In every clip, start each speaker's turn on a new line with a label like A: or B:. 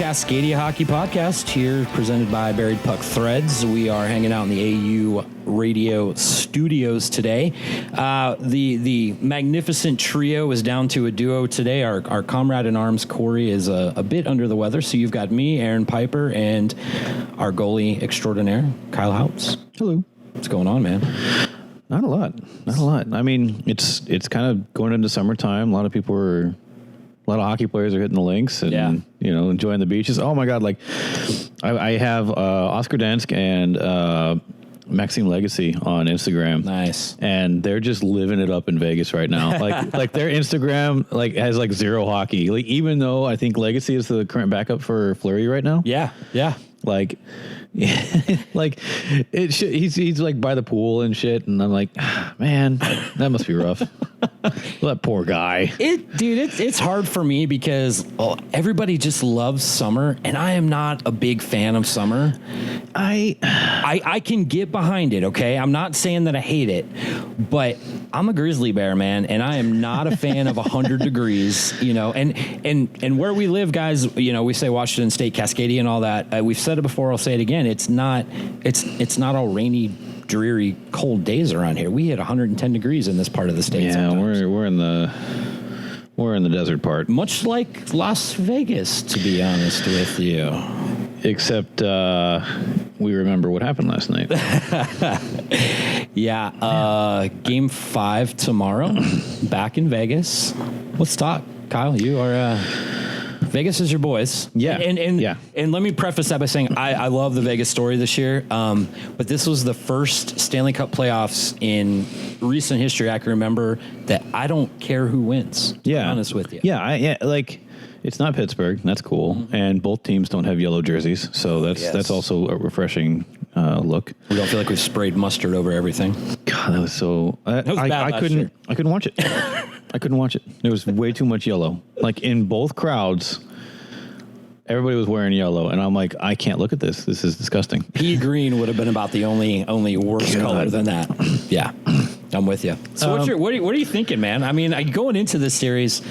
A: Cascadia Hockey Podcast here, presented by Buried Puck Threads. We are hanging out in the AU Radio Studios today. The magnificent trio is down to a duo today. Our comrade in arms, Corey, is a bit under the weather, so you've got me, Aaron Piper, and our goalie extraordinaire, Kyle Houts.
B: Hello.
A: What's going on, man?
B: Not a lot. I mean, it's kind of going into summertime. A lot of hockey players are hitting the links and, enjoying the beaches. Oh my God. Like I have, Oscar Dansk and, Maxime Legacy on Instagram.
A: Nice.
B: And they're just living it up in Vegas right now. Like their Instagram has zero hockey. Like, even though I think Legacy is the current backup for Fleury right now.
A: Yeah.
B: Like, he's like by the pool and shit, and I'm like, man, that must be rough. That poor guy.
A: It's hard for me because everybody just loves summer, and I am not a big fan of summer. I can get behind it. Okay, I'm not saying that I hate it, but I'm a grizzly bear, man, and I am not a fan of 100 degrees. And where we live, guys, we say Washington State, Cascadia, and all that. We've said it before. I'll say it again. It's not all rainy, dreary, cold days around here. We hit 110 degrees in this part of the state.
B: Yeah,
A: sometimes.
B: we're in the desert part, much
A: like Las Vegas, to be honest with you.
B: Except we remember what happened last night.
A: Yeah, Game 5 tomorrow, back in Vegas. Let's talk, Kyle. You are. Vegas is your boys.
B: Yeah.
A: And let me preface that by saying I love the Vegas story this year. But this was the first Stanley Cup playoffs in recent history I can remember that I don't care who wins. To be honest with you.
B: Yeah. It's not Pittsburgh. That's cool. Mm-hmm. And both teams don't have yellow jerseys. So that's also a refreshing look.
A: We don't feel like we've sprayed mustard over everything.
B: God, that was so...
A: That was bad
B: I couldn't watch it. I couldn't watch it. There was way too much yellow. Like, in both crowds, everybody was wearing yellow, and I'm like, I can't look at this. This is disgusting.
A: Pea green would have been about the only worse color than that. Yeah, I'm with you. So what are you thinking, man? I mean, going into this series,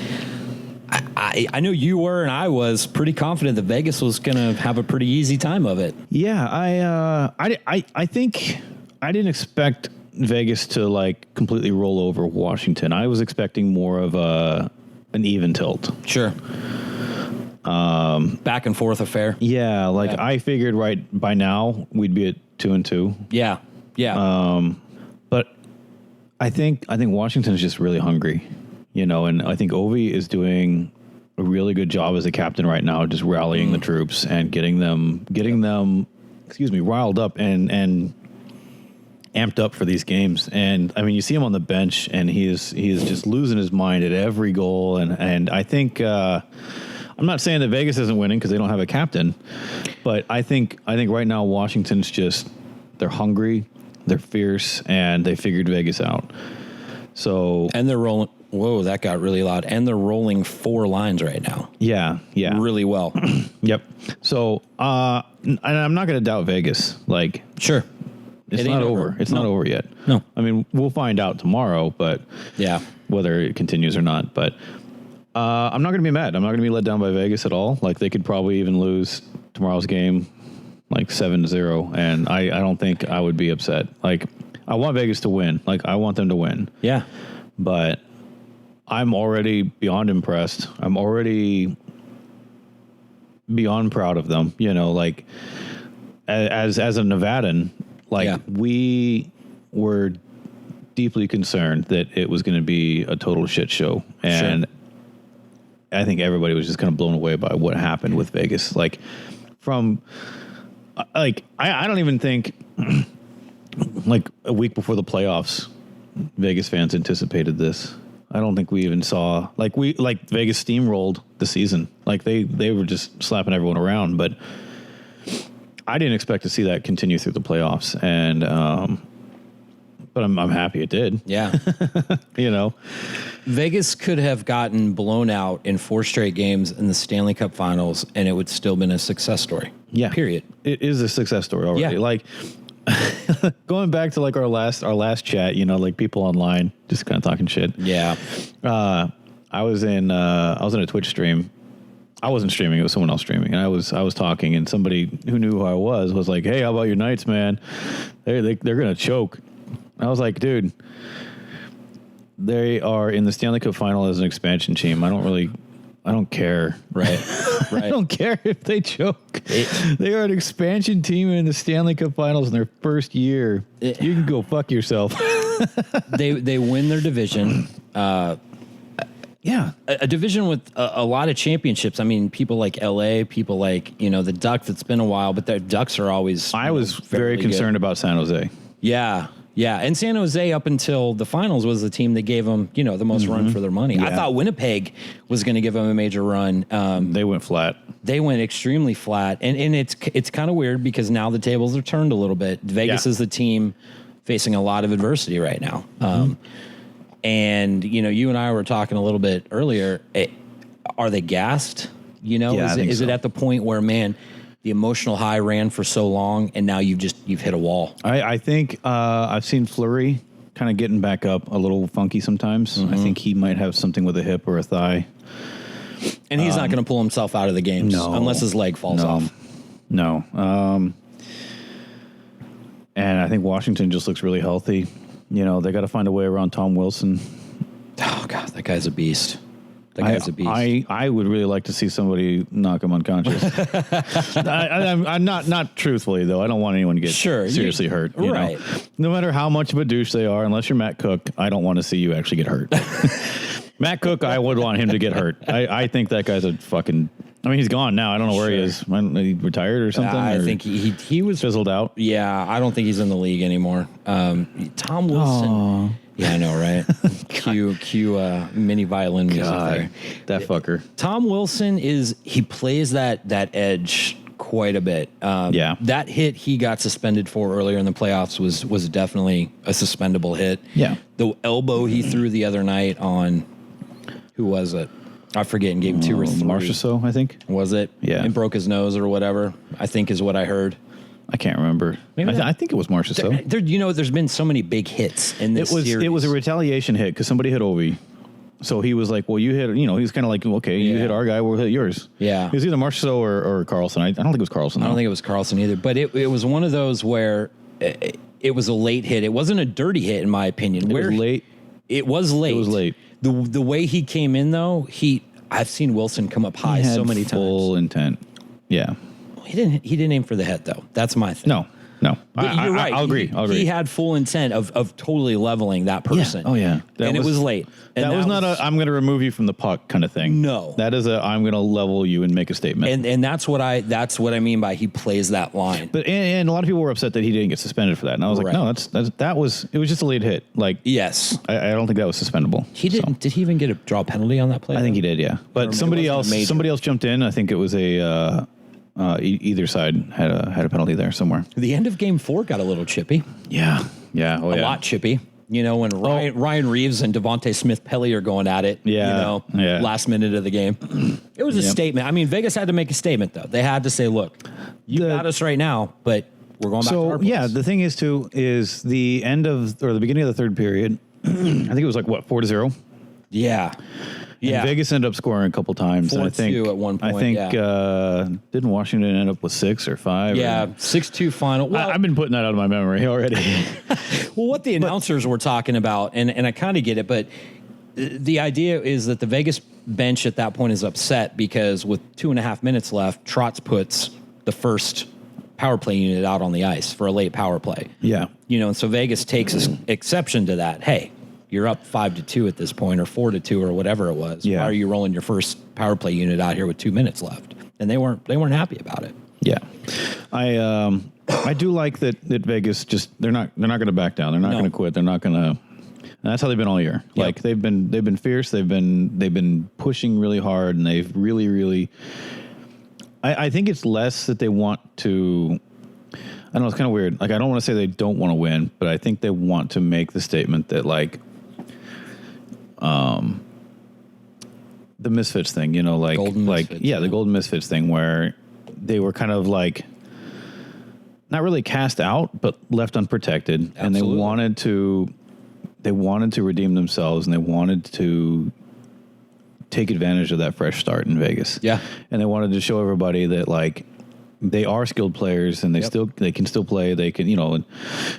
A: I know you were and I was pretty confident that Vegas was going to have a pretty easy time of it.
B: Yeah, I think I didn't expect Vegas to completely roll over Washington. I was expecting more of an even tilt.
A: Sure. Back and forth affair.
B: Yeah, I figured right by now we'd be at 2-2.
A: Yeah.
B: But I think Washington's just really hungry, and I think Ovi is doing a really good job as a captain right now, just rallying the troops and getting them riled up and amped up for these games. And I mean, you see him on the bench and he is just losing his mind at every goal. And I think, I'm not saying that Vegas isn't winning because they don't have a captain, but I think right now Washington's they're hungry, they're fierce, and they figured Vegas out. So,
A: and they're rolling. Whoa, that got really loud. And they're rolling 4 lines right now.
B: Yeah.
A: Really well.
B: Yep. So, and I'm not going to doubt Vegas.
A: Sure.
B: It's not over. It's not over yet.
A: No.
B: I mean, we'll find out tomorrow, but whether it continues or not. But I'm not going to be mad. I'm not going to be let down by Vegas at all. They could probably even lose tomorrow's game 7-0, and I don't think I would be upset. I want Vegas to win. I want them to win.
A: Yeah.
B: But I'm already beyond impressed. I'm already beyond proud of them. As a Nevadan, we were deeply concerned that it was going to be a total shit show. And I think everybody was just kind of blown away by what happened with Vegas. I don't even think a week before the playoffs, Vegas fans anticipated this. I don't think we even saw Vegas steamrolled the season. They were just slapping everyone around, but I didn't expect to see that continue through the playoffs, and but I'm happy it did.
A: Yeah. Vegas could have gotten blown out in 4 straight games in the Stanley Cup Finals, and it would still been a success story.
B: Yeah.
A: Period.
B: It is a success story already. Yeah. Going back to our last chat, people online just kind of talking shit.
A: Yeah.
B: I was in a Twitch stream I wasn't streaming. It was someone else streaming. And I was talking, and somebody who knew who I was like, hey, how about your Knights, man? They're going to choke. I was like, dude, they are in the Stanley Cup final as an expansion team. I don't care.
A: Right.
B: I don't care if they choke. They are an expansion team in the Stanley Cup finals in their first year. You can go fuck yourself.
A: They win their division.
B: Yeah.
A: A division with a lot of championships. I mean, people like LA, people like, the Ducks, it's been a while, but the Ducks are always.
B: I was very concerned about San Jose.
A: Yeah. Yeah. And San Jose, up until the finals, was the team that gave them, the most run for their money. Yeah. I thought Winnipeg was going to give them a major run.
B: They went flat.
A: They went extremely flat. And it's kind of weird because now the tables are turned a little bit. Vegas is the team facing a lot of adversity right now. And, you and I were talking a little bit earlier. Are they gassed? Is it at the point where, man, the emotional high ran for so long and now you've hit a wall?
B: I think I've seen Fleury kind of getting back up a little funky sometimes. I think he might have something with a hip or a thigh.
A: And he's not going to pull himself out of the games unless his leg falls off.
B: No. And I think Washington just looks really healthy. They got to find a way around Tom Wilson.
A: Oh, God, that guy's a beast. That guy's a beast.
B: I would really like to see somebody knock him unconscious. I'm not truthfully, though. I don't want anyone to get seriously hurt.
A: Right.
B: No matter how much of a douche they are, unless you're Matt Cook, I don't want to see you actually get hurt. Matt Cook, I would want him to get hurt. I think that guy's a fucking... I mean, he's gone now. I don't know where he is. He retired or something?
A: I think he was...
B: Fizzled out?
A: Yeah, I don't think he's in the league anymore. Tom Wilson... Aww. Yeah, I know, right? Cue mini violin music there.
B: That fucker.
A: Tom Wilson he plays that edge quite a bit. That hit he got suspended for earlier in the playoffs was definitely a suspendable hit.
B: Yeah.
A: The elbow he threw the other night on... Who was it? I forget, in game 2 or 3.
B: Marchessault, I think.
A: Was it?
B: Yeah.
A: And broke his nose or whatever, I think is what I heard.
B: I can't remember. I think it was Marchessault.
A: There's been so many big hits in this series.
B: It was a retaliation hit because somebody hit Ovi. So he was like, well, you hit, he was kind of like, okay, you hit our guy, we'll hit yours.
A: Yeah.
B: It was either Marchessault or Carlson. I don't think it was Carlson.
A: I don't think it was Carlson either. But it was one of those where it was a late hit. It wasn't a dirty hit, in my opinion.
B: It was late.
A: It was late.
B: It was late.
A: The way he came in, though, I've seen Wilson come up high so many times.
B: Full intent. Yeah.
A: He didn't aim for the head, though. That's my thing.
B: No.
A: But you're right.
B: I'll agree.
A: He had full intent of totally leveling that person.
B: Yeah. Oh, yeah.
A: And it was late. And
B: that was not I'm going to remove you from the puck kind of thing.
A: No.
B: That is I'm going to level you and make a statement.
A: And that's what I mean by he plays that line.
B: But and a lot of people were upset that he didn't get suspended for that. And I was like, no, it was just a late hit. Like,
A: yes.
B: I don't think that was suspendable.
A: He didn't. Did he even get a draw penalty on that play?
B: I think he did, yeah. But somebody else jumped in. I think it was either side had a penalty there somewhere.
A: The end of game 4 got a little chippy.
B: Yeah. A
A: lot chippy. When Ryan Reeves and Devontae Smith-Pelly are going at it, last minute of the game. It was a statement. I mean, Vegas had to make a statement, though. They had to say, look, you got us right now, but we're going back to our place.
B: Yeah, the thing is, too, is the end of, or the beginning of the third period, I think it was like, 4-0?
A: Yeah.
B: And Vegas ended up scoring a couple times.
A: 4-2 at one point.
B: I think didn't Washington end up with 6 or 5?
A: Yeah, 6-2 final. Well,
B: I've been putting that out of my memory already.
A: Well, what the announcers were talking about, and I kind of get it, but the idea is that the Vegas bench at that point is upset because with 2.5 minutes left, Trotz puts the first power play unit out on the ice for a late power play.
B: Yeah.
A: And so Vegas takes exception to that. Hey, you're up 5-2 at this point, or 4-2, or whatever it was.
B: Yeah.
A: Why are you rolling your first power play unit out here with 2 minutes left? And they weren't happy about it.
B: Yeah, I do like that Vegas they're not going to back down. They're not going to quit. They're not going to. That's how they've been all year. Yep. Like they've been fierce. They've been pushing really hard, and they've really. I think it's less that they want to. I don't know. It's kind of weird. Like I don't want to say they don't want to win, but I think they want to make the statement that like. The Misfits thing, the Golden Misfits thing where they were kind of like not really cast out, but left unprotected. Absolutely. And they wanted to redeem themselves, and they wanted to take advantage of that fresh start in Vegas.
A: Yeah.
B: And they wanted to show everybody that like they are skilled players and they can still play. They can,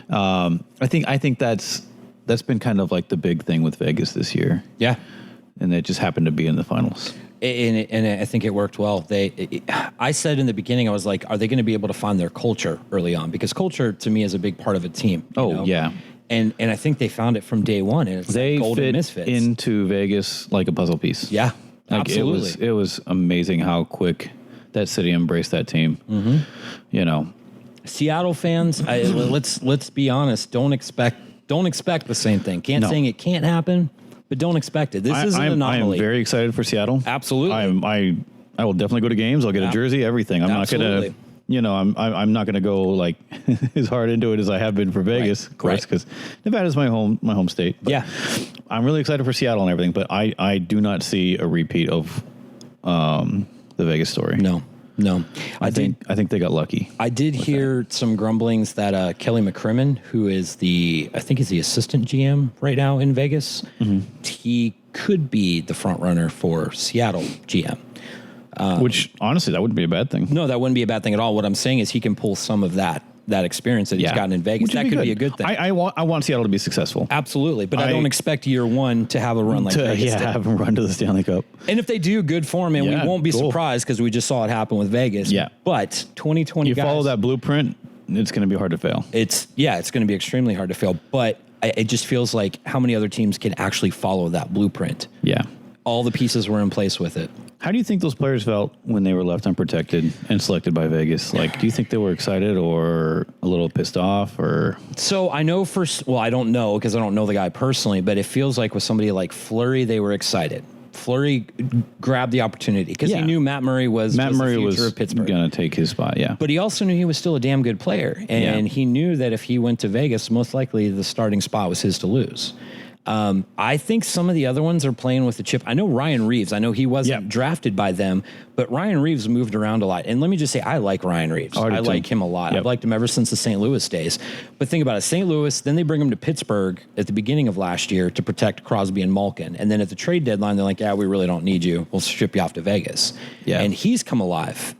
B: I think that's been kind of like the big thing with Vegas this year.
A: Yeah.
B: And it just happened to be in the finals.
A: And I think it worked well. I said in the beginning, I was like, are they going to be able to find their culture early on? Because culture to me is a big part of a team.
B: Yeah.
A: And I think they found it from day one. And it's
B: they
A: like golden
B: fit
A: misfits
B: into Vegas like a puzzle piece.
A: Yeah,
B: like
A: absolutely.
B: It was amazing how quick that city embraced that team.
A: Mm-hmm. Seattle fans, let's be honest. Don't expect the same thing. Saying it can't happen, but don't expect it. This is an anomaly.
B: I am very excited for Seattle.
A: Absolutely.
B: I will definitely go to games. I'll get a jersey, everything. I'm
A: Absolutely.
B: not gonna, I'm not gonna go like as hard into it as I have been for Vegas, of course, because Nevada's my home state. But
A: yeah,
B: I'm really excited for Seattle and everything, but I do not see a repeat of the Vegas story.
A: No.
B: I think they got lucky.
A: I did hear some grumblings that Kelly McCrimmon, who is the assistant GM right now in Vegas, he could be the front runner for Seattle GM.
B: Which honestly, that wouldn't be a bad thing.
A: No, that wouldn't be a bad thing at all. What I'm saying is he can pull some of that experience that he's gotten in Vegas. That could be a good thing.
B: I want Seattle to be successful.
A: Absolutely. But I don't expect year one to have a run like Vegas did.
B: Have them run to the Stanley Cup.
A: And if they do, good for them, and we won't be surprised because we just saw it happen with Vegas.
B: Yeah.
A: But 2020
B: you follow that blueprint, it's going to be hard to fail.
A: It's going to be extremely hard to fail. But it just feels like how many other teams can actually follow that blueprint.
B: Yeah.
A: All the pieces were in place with it.
B: How do you think those players felt when they were left unprotected and selected by Vegas? Like, do you think they were excited or a little pissed off? Or
A: so I know I don't know because I don't know the guy personally, but it feels like with somebody like Fleury, they were excited. Fleury grabbed the opportunity because he knew Matt Murray was the future of Pittsburgh.
B: Going to take his spot, yeah.
A: But he also knew he was still a damn good player, and he knew that if he went to Vegas, most likely the starting spot was his to lose. I think some of the other ones are playing with the chip. I know Ryan Reeves. I know he wasn't drafted by them, but Ryan Reeves moved around a lot. And let me just say, I like Ryan Reeves. I like him a lot. I've liked him ever since the St. Louis days. But think about it, St. Louis, then they bring him to Pittsburgh at the beginning of last year to protect Crosby and Malkin. And then at the trade deadline, they're like, we really don't need you. We'll ship you off to Vegas. Yeah. And he's come alive.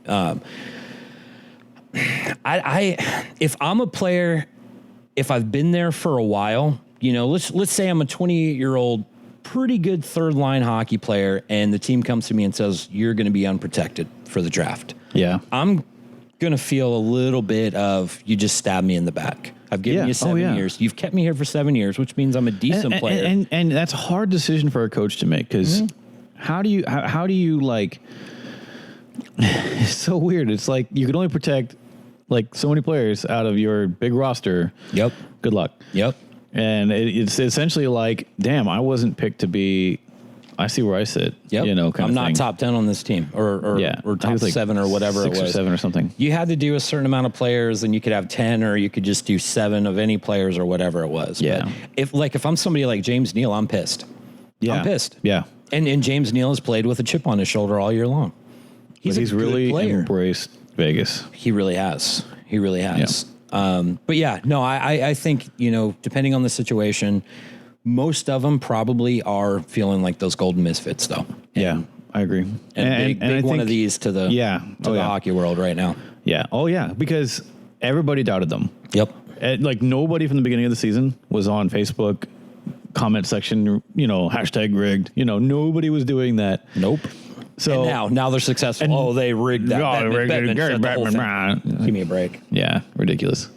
A: If I'm a player, if I've been there for a while, let's say I'm a 28-year-old, pretty good third-line hockey player, and the team comes to me and says, you're going to be unprotected for the draft.
B: Yeah.
A: I'm going to feel a little bit of, you just stabbed me in the back. I've given you 7 years. You've kept me here for 7 years, which means I'm a decent player.
B: And that's a hard decision for a coach to make because how do you like, it's so weird. It's like you can only protect like so many players out of your big roster.
A: Yep.
B: Good luck.
A: Yep.
B: And it's essentially like, damn, I wasn't picked to be. I see where I sit.
A: Yep. I'm not top 10 on this team, or top like 7 or whatever it was.
B: 6 or 7 or something.
A: You had to do a certain amount of players, and you could have 10, or you could just do 7 of any players or whatever it was.
B: Yeah.
A: But if I'm somebody like James Neal, I'm pissed.
B: Yeah.
A: I'm pissed.
B: Yeah.
A: And James Neal has played with a chip on his shoulder all year long.
B: He's really embraced Vegas.
A: He really has. He really has. Yeah. But I think, depending on the situation, most of them probably are feeling like those golden misfits though.
B: I agree.
A: And a big one of these to the hockey world right now.
B: Yeah. Oh yeah. Because everybody doubted them.
A: Yep.
B: Like nobody from the beginning of the season was on Facebook comment section, hashtag rigged, nobody was doing that.
A: Nope. So and now they're successful. They rigged that. Give me a break.
B: Yeah, ridiculous.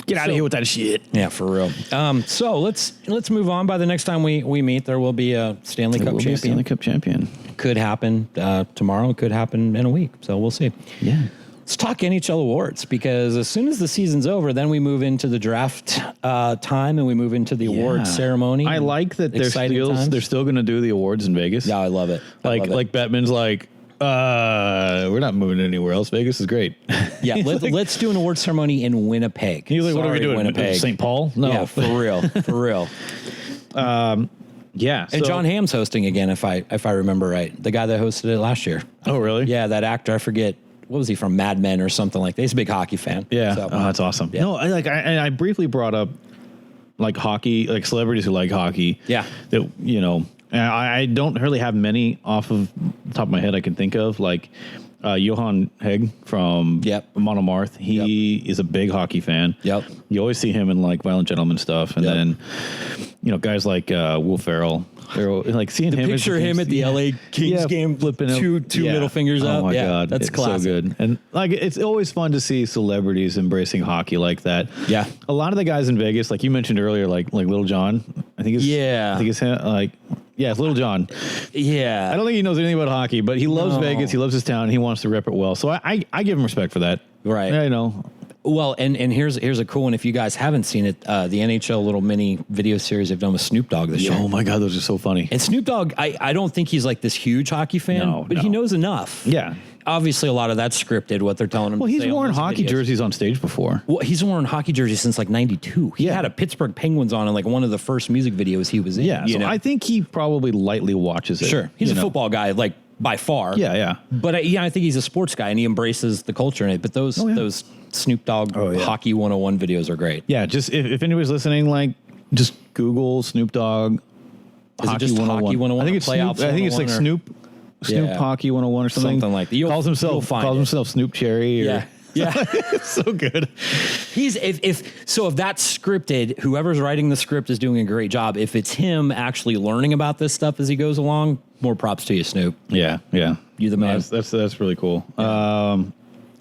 B: Get out of here with that shit.
A: Yeah, for real. So let's move on. By the next time we meet, there will be a Stanley Cup champion.
B: Stanley Cup champion.
A: Could happen tomorrow. Could happen in a week. So we'll see.
B: Yeah.
A: Let's talk NHL Awards because as soon as the season's over, then we move into the draft time and we move into the award ceremony.
B: I like that they're still going to do the awards in Vegas.
A: Yeah, I love it.
B: Like Bettman's like, we're not moving anywhere else. Vegas is great.
A: Yeah, let's do an award ceremony in Winnipeg.
B: He's like, what are we doing?
A: Winnipeg.
B: St. Paul? No,
A: yeah, for real.
B: Yeah,
A: and John Hamm's hosting again, if I remember right. The guy that hosted it last year.
B: Oh, really?
A: Yeah, that actor. I forget. What was he from? Mad Men or something like that. He's a big hockey fan.
B: Yeah. So, that's awesome. Yeah. No, I briefly brought up like hockey, like celebrities who like hockey.
A: Yeah.
B: That, I don't really have many off of the top of my head I can think of, like Johan Hegg from Monomarth. He is a big hockey fan.
A: Yep.
B: You always see him in like Violent Gentleman stuff. And then, guys like Will Ferrell. They're like seeing him.
A: Picture him at the LA Kings game, flipping two middle fingers up.
B: Oh my God,
A: that's classic.
B: So good. And like, it's always fun to see celebrities embracing hockey like that.
A: Yeah,
B: a lot of the guys in Vegas, like you mentioned earlier, like Little John. I think it's it's Little John.
A: Yeah,
B: I don't think he knows anything about hockey, but he loves Vegas. He loves his town. And he wants to rep it well. So I give him respect for that.
A: Right.
B: Yeah, I know.
A: Well, and here's a cool one. If you guys haven't seen it, the NHL little mini video series they've done with Snoop Dogg this year.
B: Oh my God, those are so funny.
A: And Snoop Dogg, I don't think he's like this huge hockey fan, but he knows enough.
B: Yeah.
A: Obviously, a lot of that's scripted, what they're telling him.
B: Well, he's
A: to say
B: worn
A: on
B: hockey
A: videos.
B: jerseys on stage before.
A: Well, he's worn hockey jerseys since like 92. He had a Pittsburgh Penguins on in like one of the first music videos he was in.
B: Yeah, so I think he probably lightly watches it.
A: Sure. He's a football guy, like by far.
B: Yeah.
A: But I think he's a sports guy and he embraces the culture in it. But those Snoop Dogg Hockey 101 videos are great.
B: Yeah, just if anybody's listening, like just Google Snoop Dogg
A: Hockey 101. Hockey 101.
B: I think it's like Snoop Hockey 101 or something.
A: Something like that.
B: Calls himself Snoop Cherry.
A: Yeah.
B: It's so good.
A: If that's scripted, whoever's writing the script is doing a great job. If it's him actually learning about this stuff as he goes along, more props to you, Snoop.
B: Yeah.
A: You the man.
B: That's really cool.
A: Yeah.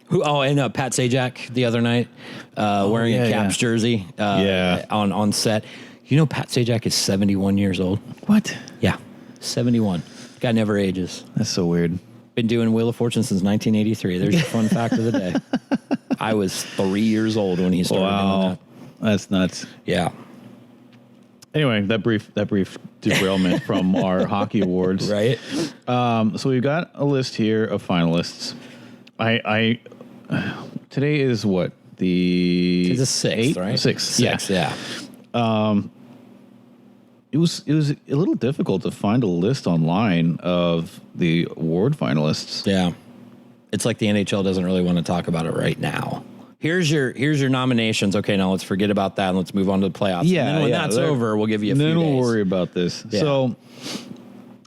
A: And Pat Sajak the other night wearing a Caps jersey on set. You know Pat Sajak is 71 years old.
B: What?
A: Yeah, 71. Guy never ages.
B: That's so weird.
A: Been doing Wheel of Fortune since 1983. There's your fun fact of the day. I was 3 years old when he started doing that.
B: That's nuts.
A: Yeah.
B: Anyway, that brief derailment from our hockey awards.
A: Right.
B: So we've got a list here of finalists. Today is what?
A: It's the 6th, right?
B: 6th,
A: yeah.
B: It was a little difficult to find a list online of the award finalists.
A: Yeah. It's like the NHL doesn't really want to talk about it right now. Here's your nominations. Okay, now let's forget about that and let's move on to the playoffs.
B: Yeah,
A: and then when that's over, we'll give you a few days.
B: Then we'll worry about this.
A: Yeah.
B: So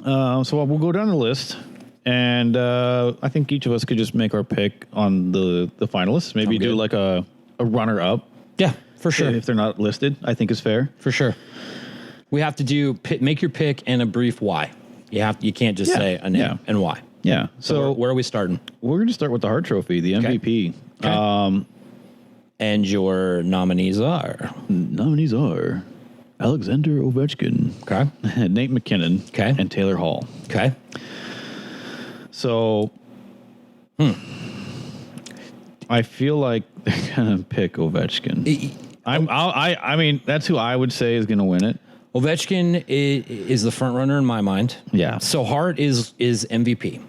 B: we'll go down the list, and I think each of us could just make our pick on the finalists. Maybe do like a runner-up.
A: Yeah, for sure.
B: If they're not listed, I think is fair.
A: For sure. We have to make your pick and a brief why. You can't just say a name and why.
B: Yeah.
A: So where are we starting?
B: We're going to start with the Hart Trophy, the MVP.
A: Okay. And your nominees are?
B: Nominees are Alexander Ovechkin, Nate McKinnon, and Taylor Hall.
A: Okay.
B: So, I feel like they're gonna pick Ovechkin. I mean, that's who I would say is gonna win it.
A: Ovechkin is the front runner in my mind.
B: Yeah.
A: So Hart is MVP.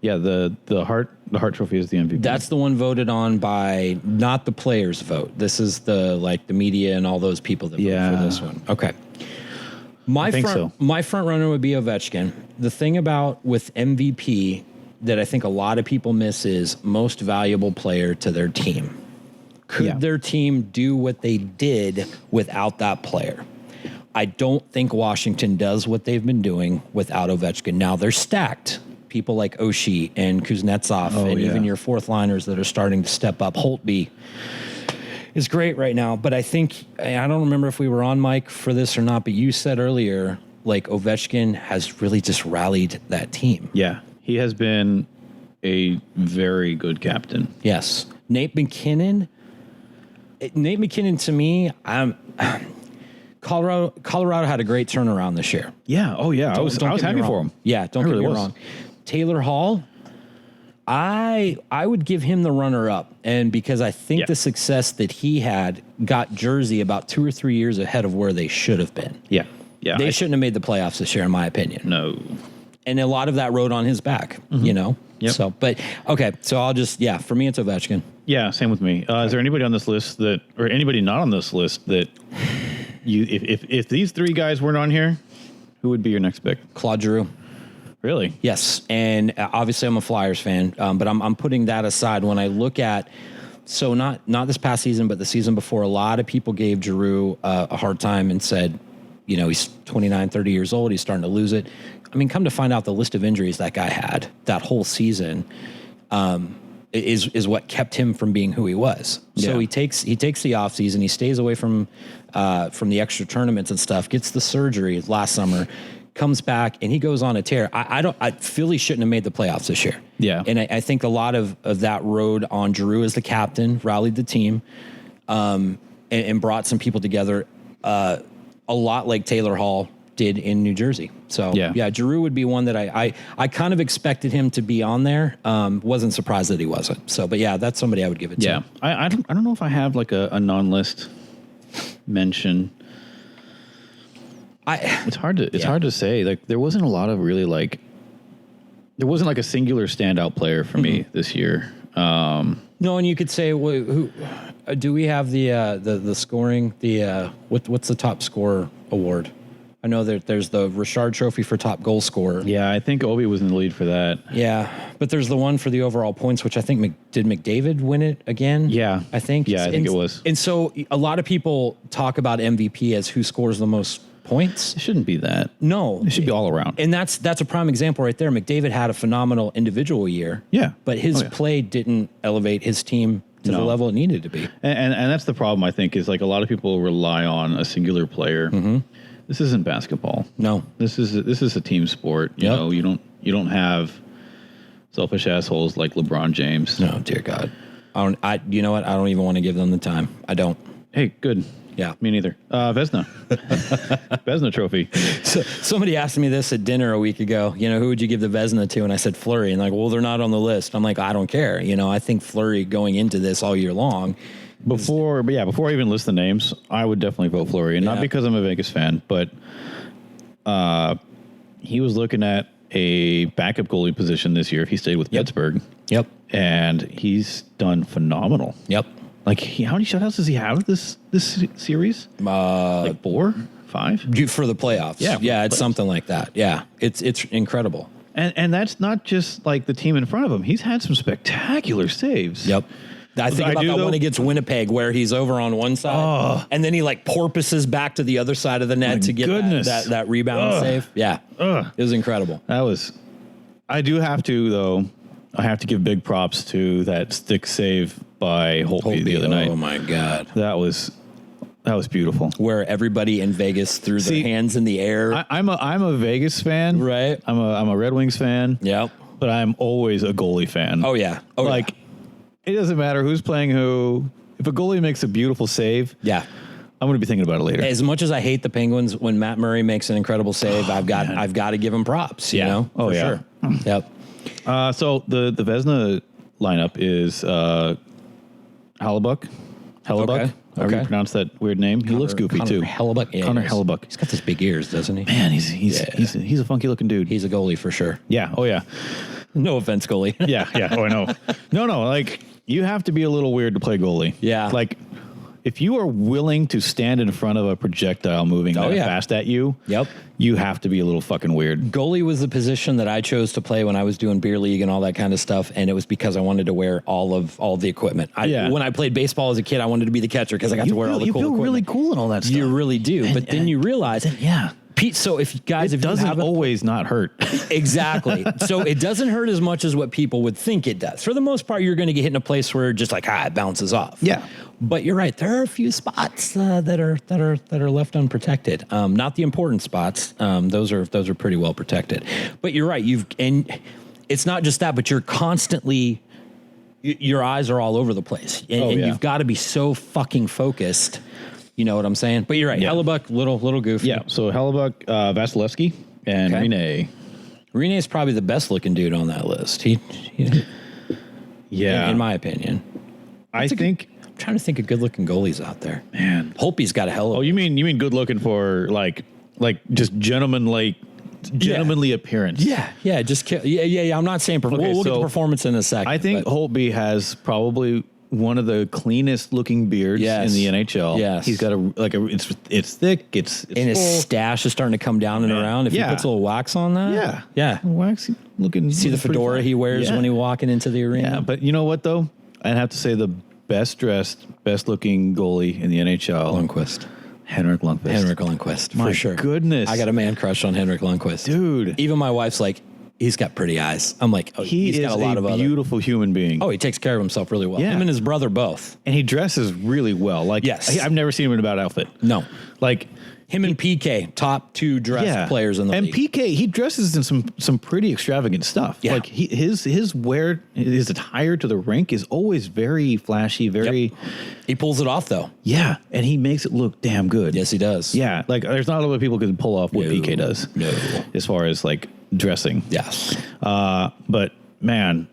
B: Yeah, the Hart Trophy is the MVP.
A: That's the one voted on by not the players' vote. This is the media and all those people that vote for this one. Okay. My front runner would be Ovechkin. The thing about with MVP that I think a lot of people miss is most valuable player to their team. Could their team do what they did without that player? I don't think Washington does what they've been doing without Ovechkin. Now they're stacked. People like Oshie and Kuznetsov even your fourth liners that are starting to step up. Holtby is great right now, but I think, I don't remember if we were on mic for this or not, but you said earlier, like Ovechkin has really just rallied that team.
B: Yeah, he has been a very good captain.
A: Yes. Nate McKinnon to me, Colorado had a great turnaround this year.
B: Yeah. Oh yeah. I was happy for him.
A: Yeah. Don't get me wrong. Taylor Hall, I would give him the runner up. And because I think the success that he had got Jersey about 2 or 3 years ahead of where they should have been.
B: Yeah. Yeah.
A: They shouldn't have made the playoffs this year, in my opinion.
B: No.
A: And a lot of that rode on his back, you know?
B: Yep.
A: So, but okay. So I'll just, for me, it's Ovechkin.
B: Yeah. Same with me. Is there anybody on this list or anybody not on this list that if these three guys weren't on here, who would be your next pick?
A: Claude Giroux.
B: Really?
A: Yes. And obviously I'm a Flyers fan, but I'm putting that aside when I look at, so not this past season, but the season before, a lot of people gave Giroux a hard time and said, he's 29, 30 years old. He's starting to lose it. I mean, come to find out, the list of injuries that guy had that whole season is what kept him from being who he was. So
B: Yeah.
A: he takes the off season. He stays away from the extra tournaments and stuff. Gets the surgery last summer. Comes back and he goes on a tear. Philly shouldn't have made the playoffs this year.
B: Yeah.
A: And I think a lot of that rode on Drew as the captain, rallied the team, and brought some people together, a lot like Taylor Hall did in New Jersey. So yeah, Drew would be one that I kind of expected him to be on there. Wasn't surprised that he wasn't. So, but yeah, that's somebody I would give it to.
B: Yeah. I don't know if I have like a non-list mention. It's hard to say. Like, there wasn't a lot of really there wasn't like a singular standout player for me this year.
A: No, and you could say, who do we have the scoring? What's the top scorer award? I know that there's the Richard Trophy for top goal scorer.
B: Yeah, I think Obi was in the lead for that.
A: Yeah, but there's the one for the overall points, which I think did McDavid win it again?
B: Yeah,
A: I think.
B: Yeah, I think it was.
A: And so a lot of people talk about MVP as who scores the most points.
B: It shouldn't be that.
A: No,
B: it should be all around.
A: And that's a prime example right there. McDavid had a phenomenal individual year.
B: Yeah,
A: but his play didn't elevate his team to the level it needed to be.
B: And that's the problem, I think, is like a lot of people rely on a singular player. Mm-hmm. This isn't basketball. No, this is a team sport. You know, you don't have selfish assholes like LeBron James.
A: No, dear God. You know what? I don't even want to give them the time. I don't.
B: Hey, good.
A: Yeah.
B: Me neither. Vezina. Vezina trophy.
A: So somebody asked me this at dinner a week ago, who would you give the Vezina to? And I said Fleury. And like, well, they're not on the list. I'm like, I don't care. I think Fleury going into this all year long.
B: Before I even list the names, I would definitely vote Fleury. And not because I'm a Vegas fan, but he was looking at a backup goalie position this year if he stayed with Pittsburgh.
A: Yep.
B: And he's done phenomenal.
A: Yep.
B: Like, how many shutouts does he have this series? Like 4, 5?
A: For the playoffs. Yeah, it's something like that. Yeah, it's incredible.
B: And that's not just like the team in front of him. He's had some spectacular saves.
A: Yep. I think about that one against Winnipeg where he's over on one side and then he like porpoises back to the other side of the net to get that rebound save. Yeah. It was incredible.
B: I do have to, though. I have to give big props to that stick save by Holtby the other night.
A: Oh my God.
B: That was beautiful.
A: Where everybody in Vegas threw their hands in the air.
B: I'm a Vegas fan.
A: Right.
B: I'm a Red Wings fan.
A: Yep.
B: But I'm always a goalie fan.
A: Oh yeah.
B: It doesn't matter who's playing who. If a goalie makes a beautiful save, I'm going to be thinking about it later.
A: As much as I hate the Penguins, when Matt Murray makes an incredible save, I've got to give him props. You know,
B: for
A: sure. Yep.
B: So the Vezina lineup is Hellebuck.
A: Okay.
B: How do you pronounce that weird name? He looks goofy too.
A: Hellebuck. Yeah,
B: Connor Hellebuck.
A: He's got those big ears, doesn't he?
B: Man, he's a funky looking dude.
A: He's a goalie for sure.
B: Yeah. Oh yeah.
A: No offense, goalie.
B: Yeah. Oh, I know. No. Like, you have to be a little weird to play goalie.
A: Yeah.
B: Like, if you are willing to stand in front of a projectile moving fast at you, you have to be a little fucking weird.
A: Goalie was the position that I chose to play when I was doing beer league and all that kind of stuff, and it was because I wanted to wear all the equipment. When I played baseball as a kid, I wanted to be the catcher because I got to wear all the cool equipment.
B: You feel really cool and all that stuff.
A: You really do, but then you realize, Pete, so if it
B: doesn't always not hurt.
A: Exactly. So it doesn't hurt as much as what people would think it does. For the most part, you're going to get hit in a place where just like it bounces off.
B: Yeah.
A: But you're right. There are a few spots that are left unprotected. Not the important spots. Those are pretty well protected. But you're right. And it's not just that, but you're constantly your eyes are all over the place, and you've got to be so fucking focused. You know what I'm saying? But you're right. Yeah. Hellebuck, little goofy.
B: Yeah. So Hellebuck, Vasilevsky, and Rene.
A: Rene is probably the best looking dude on that list. He in my opinion.
B: I'm
A: trying to think of good looking goalies out there.
B: Man,
A: Holtby's got a hell of.
B: Oh, you mean good looking for like just gentlemanly appearance?
A: Yeah. I'm not saying. We'll get the performance in a second.
B: I think Holtby has probably one of the cleanest looking beards in the NHL.
A: Yes.
B: He's got it's thick, it's
A: and his stash is starting to come down and around. If he puts a little wax on that.
B: Yeah. Waxy looking.
A: See the fedora he wears when he walking into the arena.
B: Yeah, but you know what though? I'd have to say the best dressed, best looking goalie in the NHL.
A: Lundqvist.
B: Henrik Lundqvist.
A: Henrik Lundqvist,
B: My
A: for sure.
B: goodness.
A: I got a man crush on Henrik Lundqvist.
B: Dude.
A: Even my wife's like, he's got pretty eyes. I'm like, oh, he's got a lot of
B: beautiful human being.
A: Oh, he takes care of himself really well.
B: Yeah.
A: Him and his brother both.
B: And he dresses really well. Like,
A: yes.
B: I've never seen him in a bad outfit.
A: No.
B: Like,
A: him and PK, top two dressed players in the league.
B: And PK, he dresses in some pretty extravagant stuff.
A: Yeah.
B: Like his attire to the rink is always very flashy, very.
A: Yep. He pulls it off though.
B: Yeah, and he makes it look damn good.
A: Yes, he does.
B: Yeah, like there's not a lot of people who can pull off what PK does.
A: No.
B: As far as like dressing.
A: Yes.
B: But man,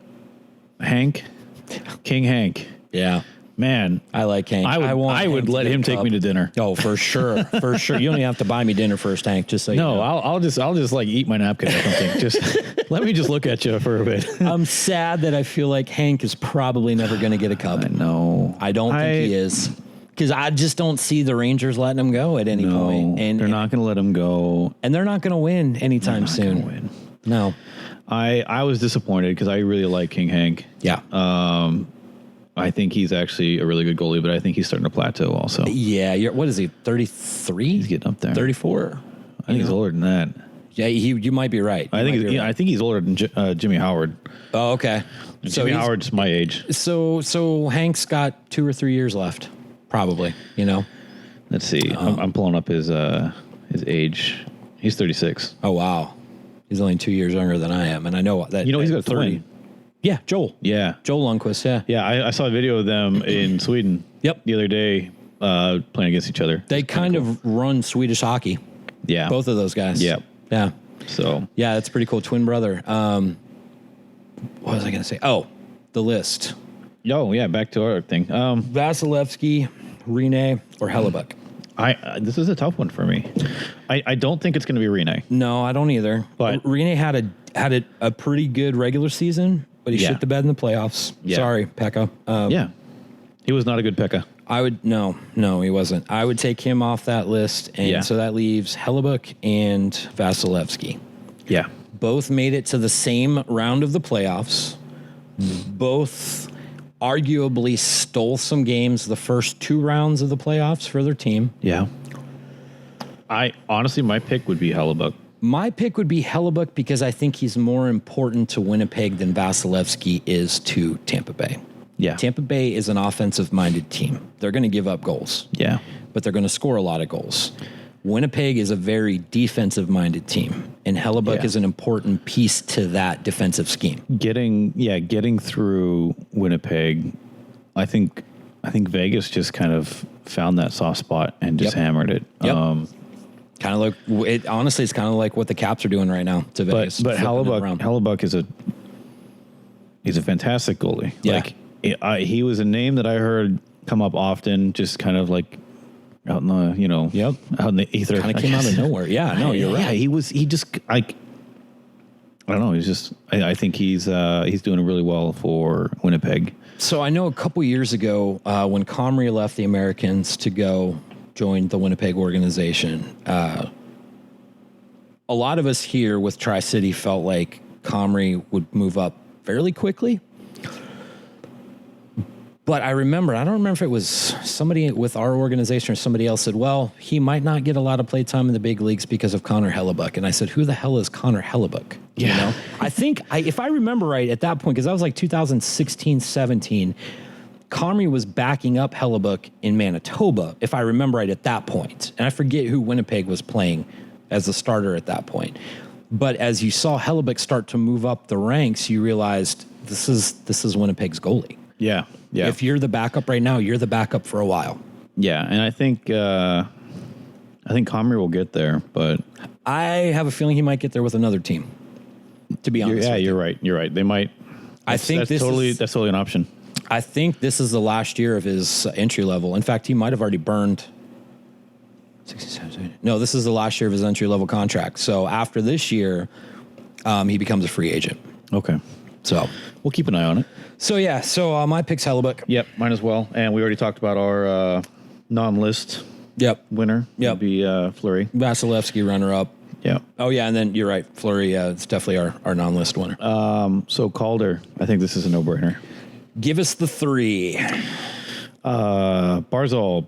B: King Hank.
A: Yeah.
B: Man,
A: I like Hank.
B: I would let him take me to dinner.
A: Oh, for sure, for sure. You don't even have to buy me dinner first, Hank. Just so you know.
B: I'll just like eat my napkin or something. Just let me just look at you for a bit.
A: I'm sad that I feel like Hank is probably never going to get a cup.
B: I know.
A: I don't think he is, because I just don't see the Rangers letting him go at any point. And
B: they're not going to let him go,
A: and they're not going to win anytime soon. No,
B: I was disappointed because I really like King Hank.
A: Yeah.
B: I think he's actually a really good goalie, but I think he's starting to plateau also.
A: Yeah, what is he, 33?
B: He's getting up there.
A: 34?
B: I think he's older than that.
A: Yeah, you might be right.
B: I think he's older than Jimmy Howard.
A: Oh, okay.
B: Jimmy Howard's my age.
A: So Hank's got 2 or 3 years left, probably,
B: Let's see. I'm pulling up his age. He's 36.
A: Oh, wow. He's only 2 years younger than I am, and I know that.
B: He's got a twin.
A: Yeah, Joel.
B: Yeah.
A: Joel Lundqvist, yeah.
B: Yeah, I saw a video of them in Sweden the other day playing against each other.
A: They kind of run Swedish hockey.
B: Yeah.
A: Both of those guys.
B: Yeah.
A: Yeah.
B: So.
A: Yeah, that's pretty cool. Twin brother. What was I going to say? Oh, the list.
B: Oh, yeah, back to our thing.
A: Vasilevsky, Rene, or Hellebuck?
B: This is a tough one for me. I don't think it's going to be Rene.
A: No, I don't either. But Rene had a pretty good regular season, but he shit the bed in the playoffs. Yeah. Sorry, Pekka.
B: Yeah. He was not a good Pekka.
A: No, he wasn't. I would take him off that list. And so that leaves Hellebuck and Vasilevsky.
B: Yeah.
A: Both made it to the same round of the playoffs. Both arguably stole some games the first 2 rounds of the playoffs for their team.
B: Yeah. Honestly, my pick would be Hellebuck.
A: My pick would be Hellebuck because I think he's more important to Winnipeg than Vasilevsky is to Tampa Bay.
B: Yeah.
A: Tampa Bay is an offensive-minded team. They're going to give up goals.
B: Yeah.
A: But they're going to score a lot of goals. Winnipeg is a very defensive-minded team, and Hellebuck is an important piece to that defensive scheme.
B: Getting through Winnipeg, I think Vegas just kind of found that soft spot and just hammered it.
A: Yep. Kind of like it. Honestly, it's kind of like what the Caps are doing right now to Vegas.
B: But Hellebuck is a fantastic goalie.
A: Yeah.
B: Like he was a name that I heard come up often, just kind of like out in the out in the ether.
A: Kind of came out of nowhere. Yeah, no, you're right.
B: I don't know. I think he's doing really well for Winnipeg.
A: So I know a couple years ago when Comrie left the Americans to go join the Winnipeg organization, a lot of us here with Tri-City felt like Comrie would move up fairly quickly. But I don't remember if it was somebody with our organization or somebody else said, well, he might not get a lot of play time in the big leagues because of Connor Hellebuck. And I said, who the hell is Connor Hellebuck?
B: Yeah.
A: I think if I remember right at that point, because that was like 2016, 17, Comrie was backing up Hellebuck in Manitoba, if I remember right at that point. And I forget who Winnipeg was playing as the starter at that point. But as you saw Hellebuck start to move up the ranks, you realized this is Winnipeg's goalie.
B: Yeah. Yeah.
A: If you're the backup right now, you're the backup for a while.
B: Yeah, and I think Comrie will get there, but
A: I have a feeling he might get there with another team. To be honest,
B: you're right. You're right. They might. That's totally an option.
A: I think this is the last year of his entry level. In fact, he might have already burned. 67. No, this is the last year of his entry level contract. So after this year, he becomes a free agent.
B: Okay.
A: So
B: we'll keep an eye on it.
A: So my pick's Hellebuck.
B: Yep, mine as well. And we already talked about our non-list winner.
A: Yep.
B: Would be Fleury.
A: Vasilevsky runner-up.
B: Yeah.
A: Oh, yeah, and then you're right. Fleury, it's definitely our non-list winner.
B: So Calder, I think this is a no-brainer.
A: Give us the 3.
B: Barzal.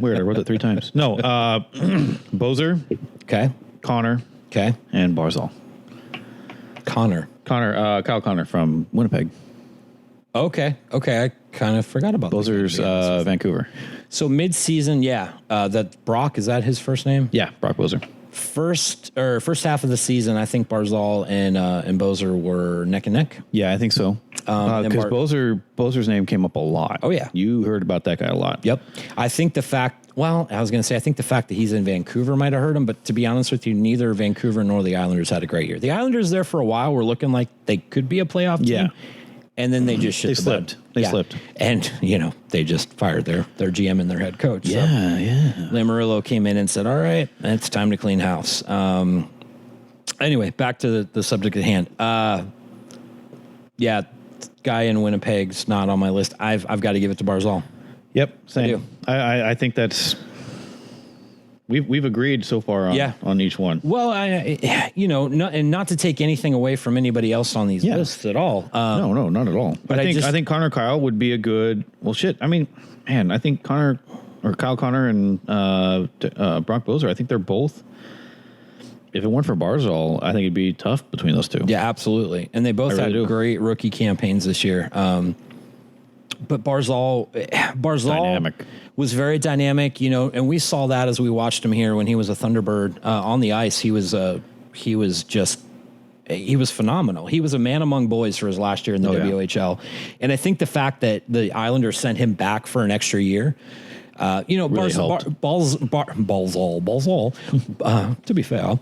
B: Weird. I wrote that 3 times. No. Bozer,
A: Okay.
B: Connor,
A: Okay.
B: and Barzal.
A: Connor.
B: Kyle Connor from Winnipeg.
A: Okay. I kind of forgot about
B: Bozer's Vancouver.
A: So mid-season, that Brock, is that his first name?
B: Yeah, Brock Bozer.
A: First half of the season, I think Barzal and Bozer were neck and neck.
B: Yeah, I think so. Because Bozer's name came up a lot.
A: Oh, yeah.
B: You heard about that guy a lot.
A: Yep. I think the fact that he's in Vancouver might have hurt him, but to be honest with you, neither Vancouver nor the Islanders had a great year. The Islanders there for a while were looking like they could be a playoff team.
B: Yeah.
A: And then they just shit the bed.
B: They slipped.
A: And, they just fired their GM and their head coach.
B: Yeah.
A: Lamoriello came in and said, all right, it's time to clean house. Anyway, back to the subject at hand. Guy in Winnipeg's not on my list. I've got to give it to Barzal.
B: Yep. Same.
A: I do.
B: I think that's... We've agreed so far on each one.
A: Well, not to take anything away from anybody else on these lists at all.
B: No, not at all. But I think Connor Kyle would be a good. Well, shit. I mean, man, I think Kyle Connor and Brock Bozer. I think they're both. If it weren't for Barzal, I think it'd be tough between those two.
A: Yeah, absolutely. And they both had great rookie campaigns this year. But Barzal
B: Dynamic.
A: was very dynamic, and we saw that as we watched him here when he was a Thunderbird on the ice. He was phenomenal. He was a man among boys for his last year in the WHL. And I think the fact that the Islanders sent him back for an extra year, Barzal, to be fair,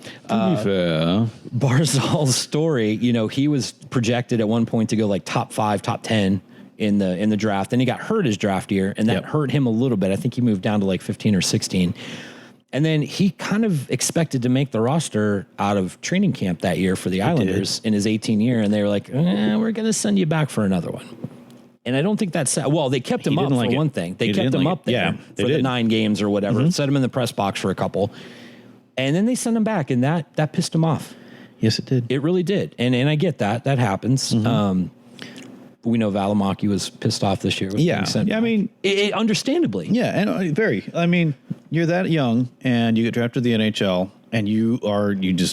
A: Barzal's story, he was projected at one point to go like top 5, top 10 in the draft. Then he got hurt his draft year, and that hurt him a little bit. I think he moved down to like 15 or 16. And then he kind of expected to make the roster out of training camp that year for the Islanders in his 18 year. And they were like, we're going to send you back for another one. And I don't think that's... Well, they kept him up for one thing. They kept him up there for the 9 games or whatever. Set him in the press box for a couple. And then they sent him back, and that pissed him off.
B: Yes, it did.
A: It really did. And I get that. That happens. We know Valimaki was pissed off this year.
B: I mean...
A: It understandably.
B: Yeah, and very. I mean, you're that young, and you get drafted to the NHL, and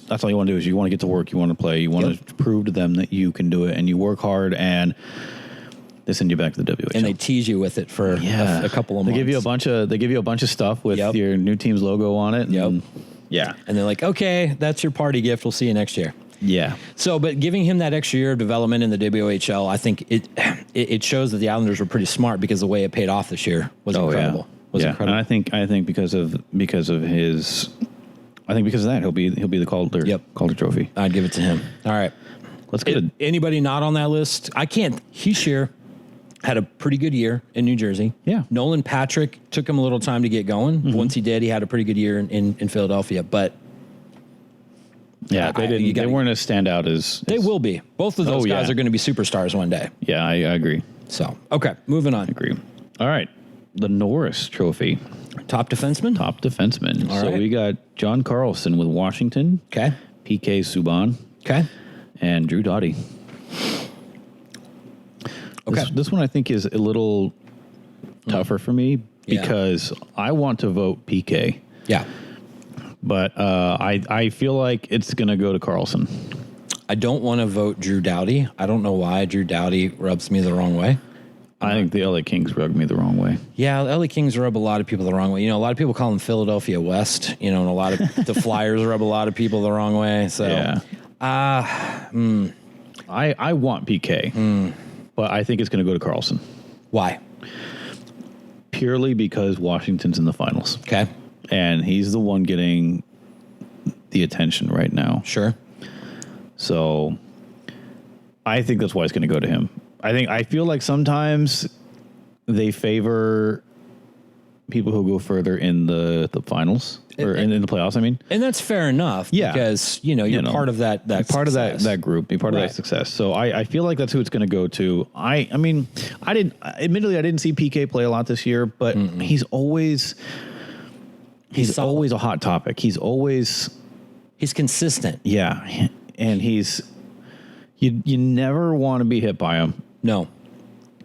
B: that's all you want to do is you want to get to work, you want to play, you want to prove to them that you can do it, and you work hard, and they send you back to the WHL.
A: And they tease you with it for a couple of months.
B: They give you a bunch of stuff with your new team's logo on it.
A: And they're like, okay, that's your party gift. We'll see you next year.
B: Yeah.
A: So, but giving him that extra year of development in the WHL, I think it shows that the Islanders were pretty smart because the way it paid off this year was incredible.
B: Yeah. Was incredible. And I think because of that he'll be the Calder Trophy.
A: I'd give it to him. All right.
B: Let's get
A: anybody not on that list. I can't. Hischier had a pretty good year in New Jersey.
B: Yeah.
A: Nolan Patrick took him a little time to get going. Once he did, he had a pretty good year in Philadelphia, but.
B: Yeah, they weren't as standout as
A: they will be. Both of those guys are going to be superstars one day.
B: Yeah, I agree.
A: So, okay, moving on.
B: I agree. All right, the Norris Trophy.
A: Top defenseman?
B: Top defenseman.
A: All
B: so
A: right.
B: we got John Carlson with Washington.
A: Okay.
B: PK Subban.
A: Okay.
B: And Drew Doughty.
A: Okay.
B: This one I think is a little tougher for me because I want to vote PK.
A: Yeah.
B: But I feel like it's going to go to Carlson.
A: I don't want to vote Drew Doughty. I don't know why Drew Doughty rubs me the wrong way.
B: I think the LA Kings rubbed me the wrong way.
A: Yeah, the LA Kings rub a lot of people the wrong way. A lot of people call them Philadelphia West, and a lot of the Flyers rub a lot of people the wrong way. So,
B: I want PK, but I think it's going to go to Carlson.
A: Why?
B: Purely because Washington's in the finals.
A: Okay.
B: And he's the one getting the attention right now.
A: Sure.
B: So I think that's why it's going to go to him. I feel like sometimes they favor people who go further in the finals or in the playoffs. I mean,
A: and that's fair enough.
B: Yeah,
A: because you're part of that.
B: Part of that group. Be part of that success. So I feel like that's who it's going to go to. I mean, I didn't see PK play a lot this year, but he's always a hot topic. He's consistent. Yeah, and you never want to be hit by him.
A: No.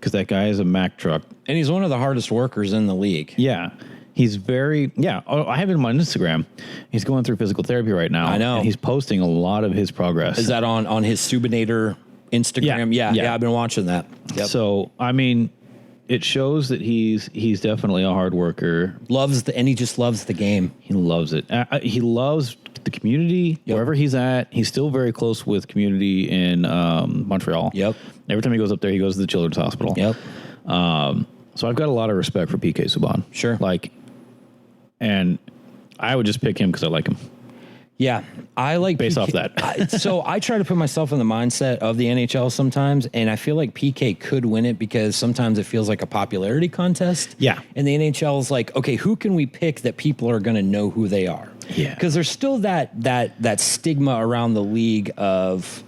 B: because that guy is a Mack truck.
A: And he's one of the hardest workers in the league.
B: Yeah. He's very, I have him on Instagram. He's going through physical therapy right now.
A: I know.
B: And he's posting a lot of his progress.
A: Is that on his Subinator Instagram? Yeah, I've been watching that. Yep.
B: So, I mean, it shows that he's definitely a hard worker.
A: And he just loves the game.
B: He loves it. He loves the community, wherever he's at. He's still very close with community in Montreal.
A: Yep.
B: Every time he goes up there, he goes to the Children's Hospital.
A: Yep.
B: So I've got a lot of respect for PK Subban.
A: Sure.
B: And I would just pick him because I like him.
A: Yeah, I like
B: based
A: PK.
B: off that.
A: So I try to put myself in the mindset of the NHL sometimes, and I feel like PK could win it because sometimes it feels like a popularity contest.
B: Yeah.
A: And the NHL is like, okay, who can we pick that people are going to know who they are?
B: Yeah.
A: Because there's still that stigma around the league of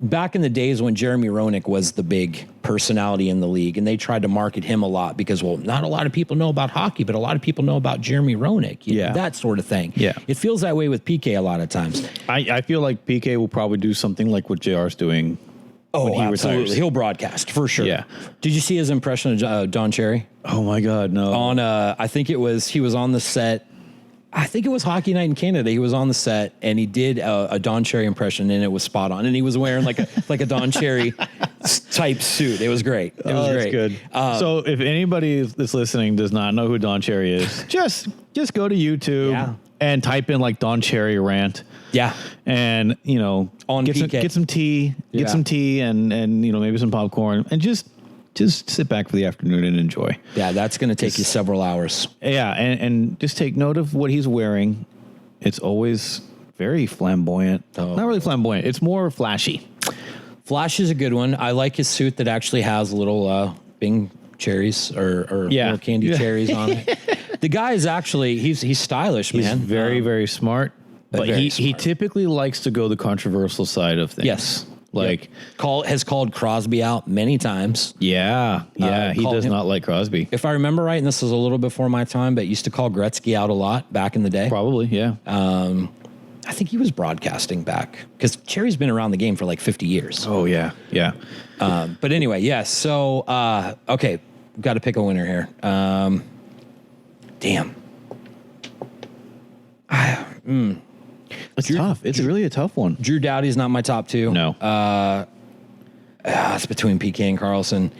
A: back in the days when Jeremy Roenick was the big personality in the league, and they tried to market him a lot because, well, not a lot of people know about hockey, but a lot of people know about Jeremy Roenick. That sort of thing.
B: Yeah.
A: It feels that way with PK a lot of times.
B: I feel like PK will probably do something like what JR's doing when he
A: absolutely.
B: retires.
A: He'll broadcast for sure.
B: Yeah.
A: Did you see his impression of Don Cherry?
B: Oh my God, no.
A: On I think he was on the set. I think it was Hockey Night in Canada. He was on the set and he did a Don Cherry impression, and it was spot on. And he was wearing like a Don Cherry type suit. It was great. It was great.
B: That's good. So if anybody that's listening does not know who Don Cherry is, just go to YouTube and type in like Don Cherry rant.
A: Yeah.
B: And get some tea, and maybe some popcorn, and just sit back for the afternoon and enjoy.
A: Yeah, that's going to take you several hours.
B: Yeah, and just take note of what he's wearing. It's always very flamboyant.
A: Oh.
B: Not really flamboyant. It's more flashy.
A: Flash is a good one. I like his suit that actually has little Bing cherries or little candy cherries on it. The guy is actually, he's stylish, man.
B: He's very, very smart. But he
A: smart.
B: typically likes to go the controversial side of things.
A: Yes.
B: Has
A: called Crosby out many times.
B: he does not like Crosby.
A: If I remember right, and this is a little before my time, but used to call Gretzky out a lot back in the day.
B: Probably, yeah.
A: I think he was broadcasting back because Cherry's been around the game for like 50 years.
B: Oh, yeah, yeah.
A: But anyway, yes. So, okay, got to pick a winner here. Damn.
B: It's tough. It's really a tough one.
A: Drew Doughty's not my top two.
B: No.
A: It's between PK and Carlson.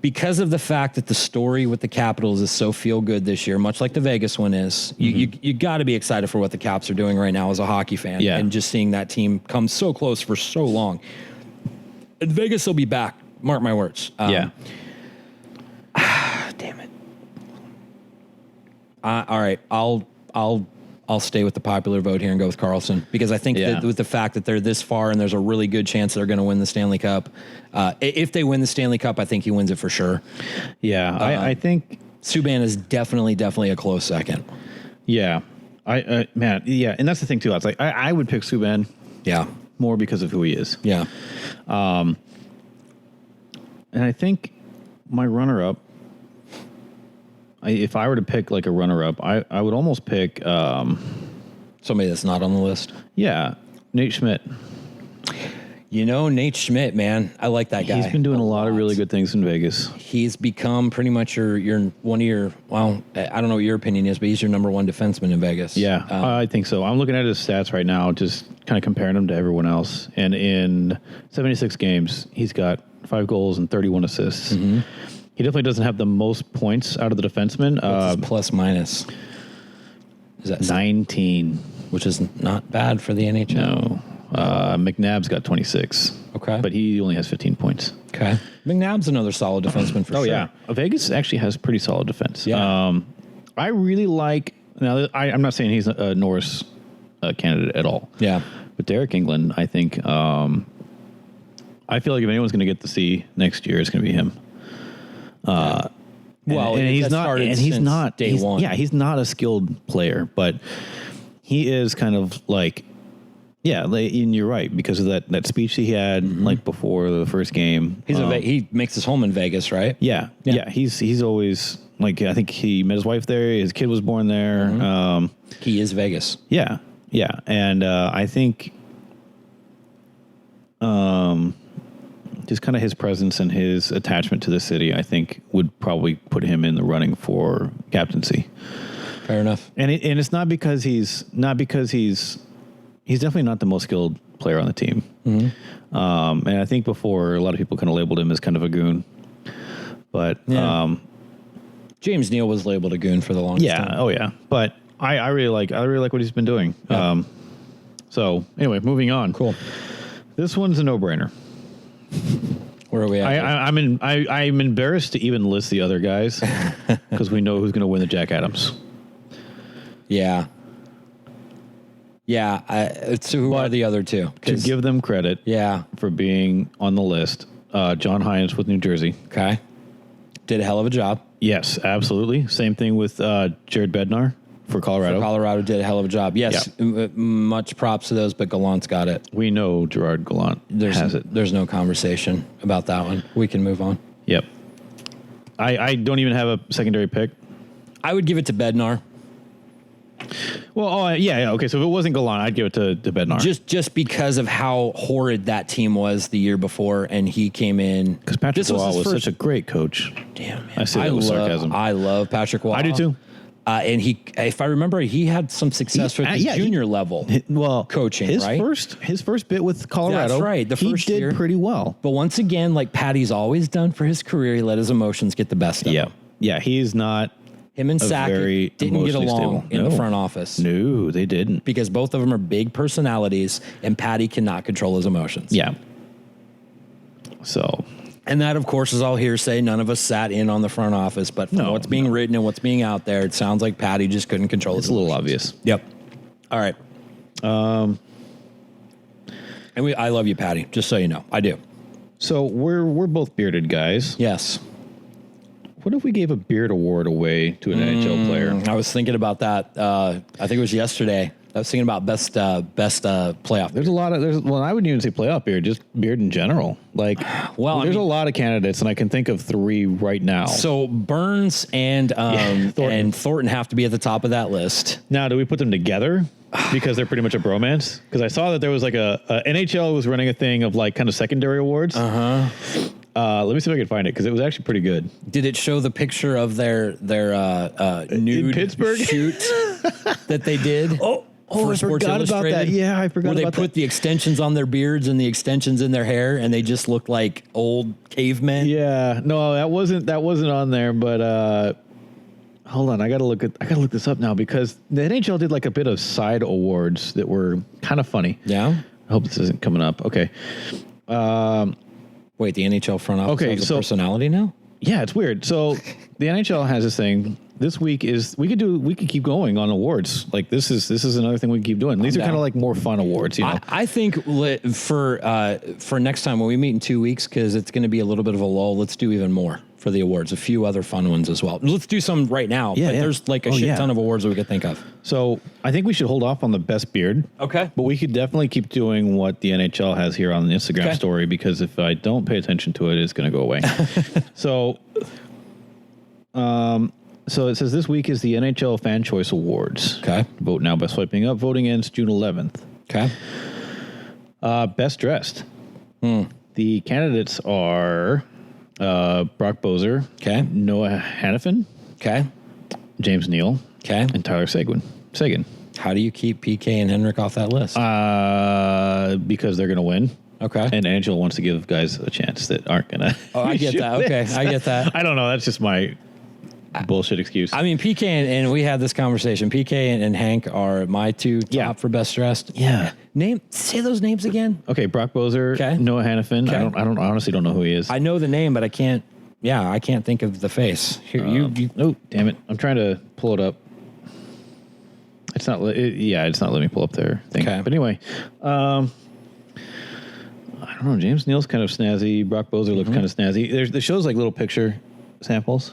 A: Because of the fact that the story with the Capitals is so feel good this year, much like the Vegas one is, you got to be excited for what the Caps are doing right now as a hockey fan.
B: Yeah.
A: And just seeing that team come so close for so long. And Vegas will be back. Mark my words.
B: Yeah.
A: Damn it. All right. I'll stay with the popular vote here and go with Carlson because I think that with the fact that they're this far and there's a really good chance they're going to win the Stanley Cup. If they win the Stanley Cup, I think he wins it for sure.
B: Yeah, I think
A: Subban is definitely a close second.
B: Yeah, and that's the thing too. It's like I would pick Subban.
A: Yeah,
B: more because of who he is.
A: Yeah,
B: and I think my runner-up. If I were to pick like a runner-up, I would almost pick
A: somebody that's not on the list.
B: Yeah, Nate Schmidt.
A: Nate Schmidt, man, I like that guy.
B: He's been doing a lot of really good things in Vegas.
A: He's become pretty much your one of your. Well, I don't know what your opinion is, but he's your number one defenseman in Vegas.
B: Yeah, I think so. I'm looking at his stats right now, just kind of comparing him to everyone else. And in 76 games, he's got 5 goals and 31 assists. Mm-hmm. He definitely doesn't have the most points out of the defensemen.
A: What's his plus minus? Is that
B: 19?
A: Which is not bad for the NHL.
B: No. McNabb's got 26.
A: Okay.
B: But he only has 15 points.
A: Okay. McNabb's another solid defenseman for sure.
B: Oh, yeah. Vegas actually has pretty solid defense.
A: Yeah.
B: I really like... Now, I'm not saying he's a Norris candidate at all.
A: Yeah.
B: But Derek England, I think... I feel like if anyone's going to get the C next year, it's going to be him. He's not
A: day one.
B: Yeah, he's not a skilled player, but he is kind of like, and you're right because of that speech he had like before the first game.
A: He makes his home in Vegas, right?
B: Yeah. He's always like, I think he met his wife there. His kid was born there.
A: Mm-hmm. He is Vegas.
B: Yeah, and I think, just kind of his presence and his attachment to the city, I think, would probably put him in the running for captaincy.
A: Fair enough.
B: And it's not because he's definitely not the most skilled player on the team. Mm-hmm. And I think before a lot of people kind of labeled him as kind of a goon, but
A: James Neal was labeled a goon for the longest time.
B: Oh yeah. But I really like what he's been doing. Yeah. So anyway, moving on.
A: Cool.
B: This one's a no-brainer.
A: Where are we at?
B: I'm embarrassed to even list the other guys because we know who's going to win the Jack Adams.
A: Yeah. Yeah. So who are the other two?
B: To give them credit for being on the list, John Hynes with New Jersey.
A: Okay. Did a hell of a job.
B: Yes, absolutely. Same thing with Jared Bednar for Colorado.
A: Colorado did a hell of a job. Yes, much props to those, but Gallant's got it.
B: We know Gerard Gallant has it.
A: There's no conversation about that one. We can move on.
B: Yep. I don't even have a secondary pick.
A: I would give it to Bednar.
B: Well, yeah. Okay, so if it wasn't Gallant, I'd give it to Bednar.
A: Just because of how horrid that team was the year before, and he came in.
B: Because Patrick Waugh was such a great coach.
A: Damn, man.
B: I say that with sarcasm.
A: I love Patrick Waugh.
B: I do too.
A: And he, if I remember, he had some success with the junior level coaching, right?
B: His first bit with Colorado.
A: That's right. The first year.
B: He did pretty well.
A: But once again, like Patty's always done for his career, he let his emotions get the best of him.
B: Yeah, he's not.
A: Him and Sackett didn't get along in the front office.
B: No, they didn't.
A: Because both of them are big personalities, and Patty cannot control his emotions.
B: Yeah. So...
A: And that, of course, is all hearsay. None of us sat in on the front office, but from what's being written and what's being out there, it sounds like Patty just couldn't control his emotions.
B: It's a little obvious.
A: Yep. All right. And I love you, Patty, just so you know. I do.
B: So we're both bearded guys.
A: Yes.
B: What if we gave a beard award away to an NHL player?
A: I was thinking about that. I think it was yesterday. I was thinking about best playoff.
B: There's a lot of I wouldn't even say playoff beard, just beard in general. Like, there's a lot of candidates, and I can think of 3 right now.
A: So Burns and Thornton have to be at the top of that list.
B: Now, do we put them together because they're pretty much a bromance? Because I saw that there was like a NHL was running a thing of like kind of secondary awards. Let me see if I can find it because it was actually pretty good.
A: Did it show the picture of their nude
B: in Pittsburgh
A: shoot that they did?
B: Oh, I forgot about that. Yeah, I forgot about that.
A: Where they put the extensions on their beards and the extensions in their hair, and they just look like old cavemen.
B: Yeah, no, that wasn't on there. But hold on, I gotta look this up now because the NHL did like a bit of side awards that were kind of funny.
A: Yeah,
B: I hope this isn't coming up. Okay.
A: Wait, the NHL front office has a personality now?
B: Yeah, it's weird. So the NHL has this thing. This week is we could keep going on awards. Like this is another thing we can keep doing. These are kind of like more fun awards, you know.
A: I think for next time when we meet in 2 weeks, because it's going to be a little bit of a lull, let's do even more for the awards. A few other fun ones as well. Let's do some right now.
B: Yeah,
A: There's like a shit ton of awards that we could think of.
B: So I think we should hold off on the best beard.
A: Okay.
B: But we could definitely kepe doing what the NHL has here on the Instagram story because if I don't pay attention to it, it's going to go away. So it says this week is the NHL Fan Choice Awards.
A: Okay.
B: Vote now by swiping up. Voting ends June 11th.
A: Okay.
B: Best dressed. The candidates are Brock Boeser.
A: Okay.
B: Noah Hannafin.
A: Okay.
B: James Neal.
A: Okay.
B: And Tyler Seguin.
A: How do you keep PK and Henrik off that list?
B: Because they're going to win.
A: Okay.
B: And NHL wants to give guys a chance that aren't going to.
A: Oh, I get that. Okay. I get that.
B: I don't know. That's just my bullshit excuse.
A: I mean, PK and we had this conversation. PK and Hank are my 2 top for best dressed.
B: Yeah.
A: Say those names again.
B: Okay, Brock Boeser, Noah Hannafin.
A: Okay.
B: I don't honestly don't know who he is.
A: I know the name, but I can't think of the face. Here,
B: oh, damn it. I'm trying to pull it up. It's not letting me pull up their thing.
A: Okay.
B: But anyway, I don't know. James Neal's kind of snazzy. Brock Boeser looks kind of snazzy. The show's like little picture samples.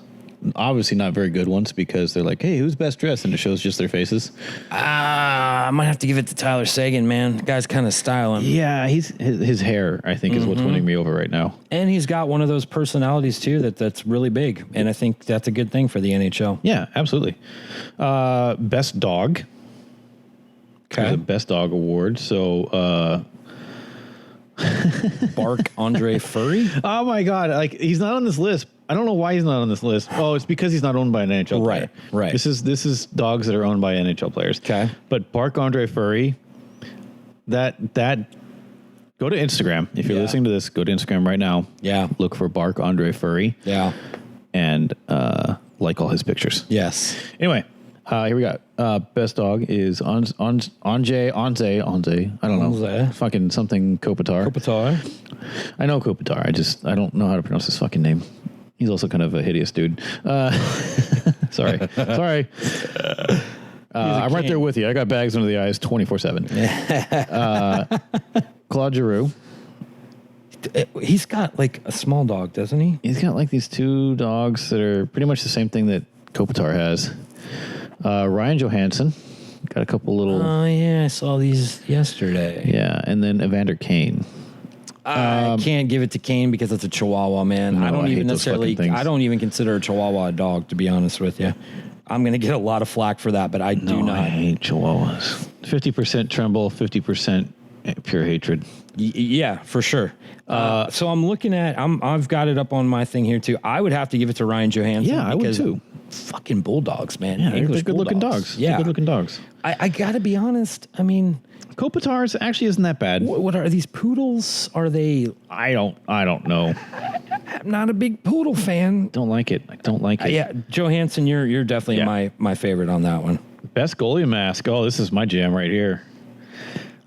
B: Obviously not very good ones because they're like, hey, who's best dressed? And it shows just their faces.
A: I might have to give it to Tyler Seguin, man. The guy's kind of styling.
B: Yeah, his hair, I think, is what's winning me over right now.
A: And he's got one of those personalities, too, that's really big. And I think that's a good thing for the NHL.
B: Yeah, absolutely. Best dog.
A: Okay.
B: The Best Dog Award. So
A: Bark Andre Furry?
B: Oh my God. Like, he's not on this list. I don't know why he's not on this list. Oh, it's because he's not owned by an NHL player.
A: Right.
B: This is dogs that are owned by NHL players.
A: Okay.
B: But Bark Andre Furry, that go to Instagram. If you're listening to this, go to Instagram right now.
A: Yeah.
B: Look for Bark Andre Furry.
A: Yeah.
B: And like all his pictures.
A: Yes.
B: Anyway, here we go. Best dog is Onze. I don't know.
A: Onze.
B: Fucking something Kopitar.
A: Kopitar.
B: I know Kopitar. I don't know how to pronounce his fucking name. He's also kind of a hideous dude. Sorry. I'm right there with you. I got bags under the eyes 24/7. Claude Giroux.
A: He's got like a small dog, doesn't he?
B: He's got like these two dogs that are pretty much the same thing that Kopitar has. Ryan Johansson. Got a couple little...
A: Oh, yeah. I saw these yesterday.
B: Yeah. And then Evander Kane.
A: I can't give it to Kane because it's a Chihuahua, man.
B: No,
A: I don't
B: I
A: even
B: hate those
A: necessarily...
B: fucking things.
A: I don't even consider a Chihuahua a dog, to be honest with you. I'm going to get a lot of flack for that, but I do not.
B: I hate Chihuahuas. 50% tremble, 50% pure hatred.
A: Yeah, for sure. So I'm looking at... I've got it up on my thing here, too. I would have to give it to Ryan Johansson.
B: Yeah, I would, too.
A: Fucking bulldogs, man.
B: Yeah,
A: English
B: they're good-looking
A: bulldogs.
B: dogs.
A: Yeah.
B: They're good-looking dogs.
A: I got to be honest. I mean...
B: Kopitar's actually isn't that bad.
A: What are these poodles? Are they...
B: I don't know.
A: I'm not a big poodle fan.
B: Don't like it. I don't like it.
A: Yeah, Johansson, you're definitely my favorite on that one.
B: Best goalie mask. Oh, this is my jam right here.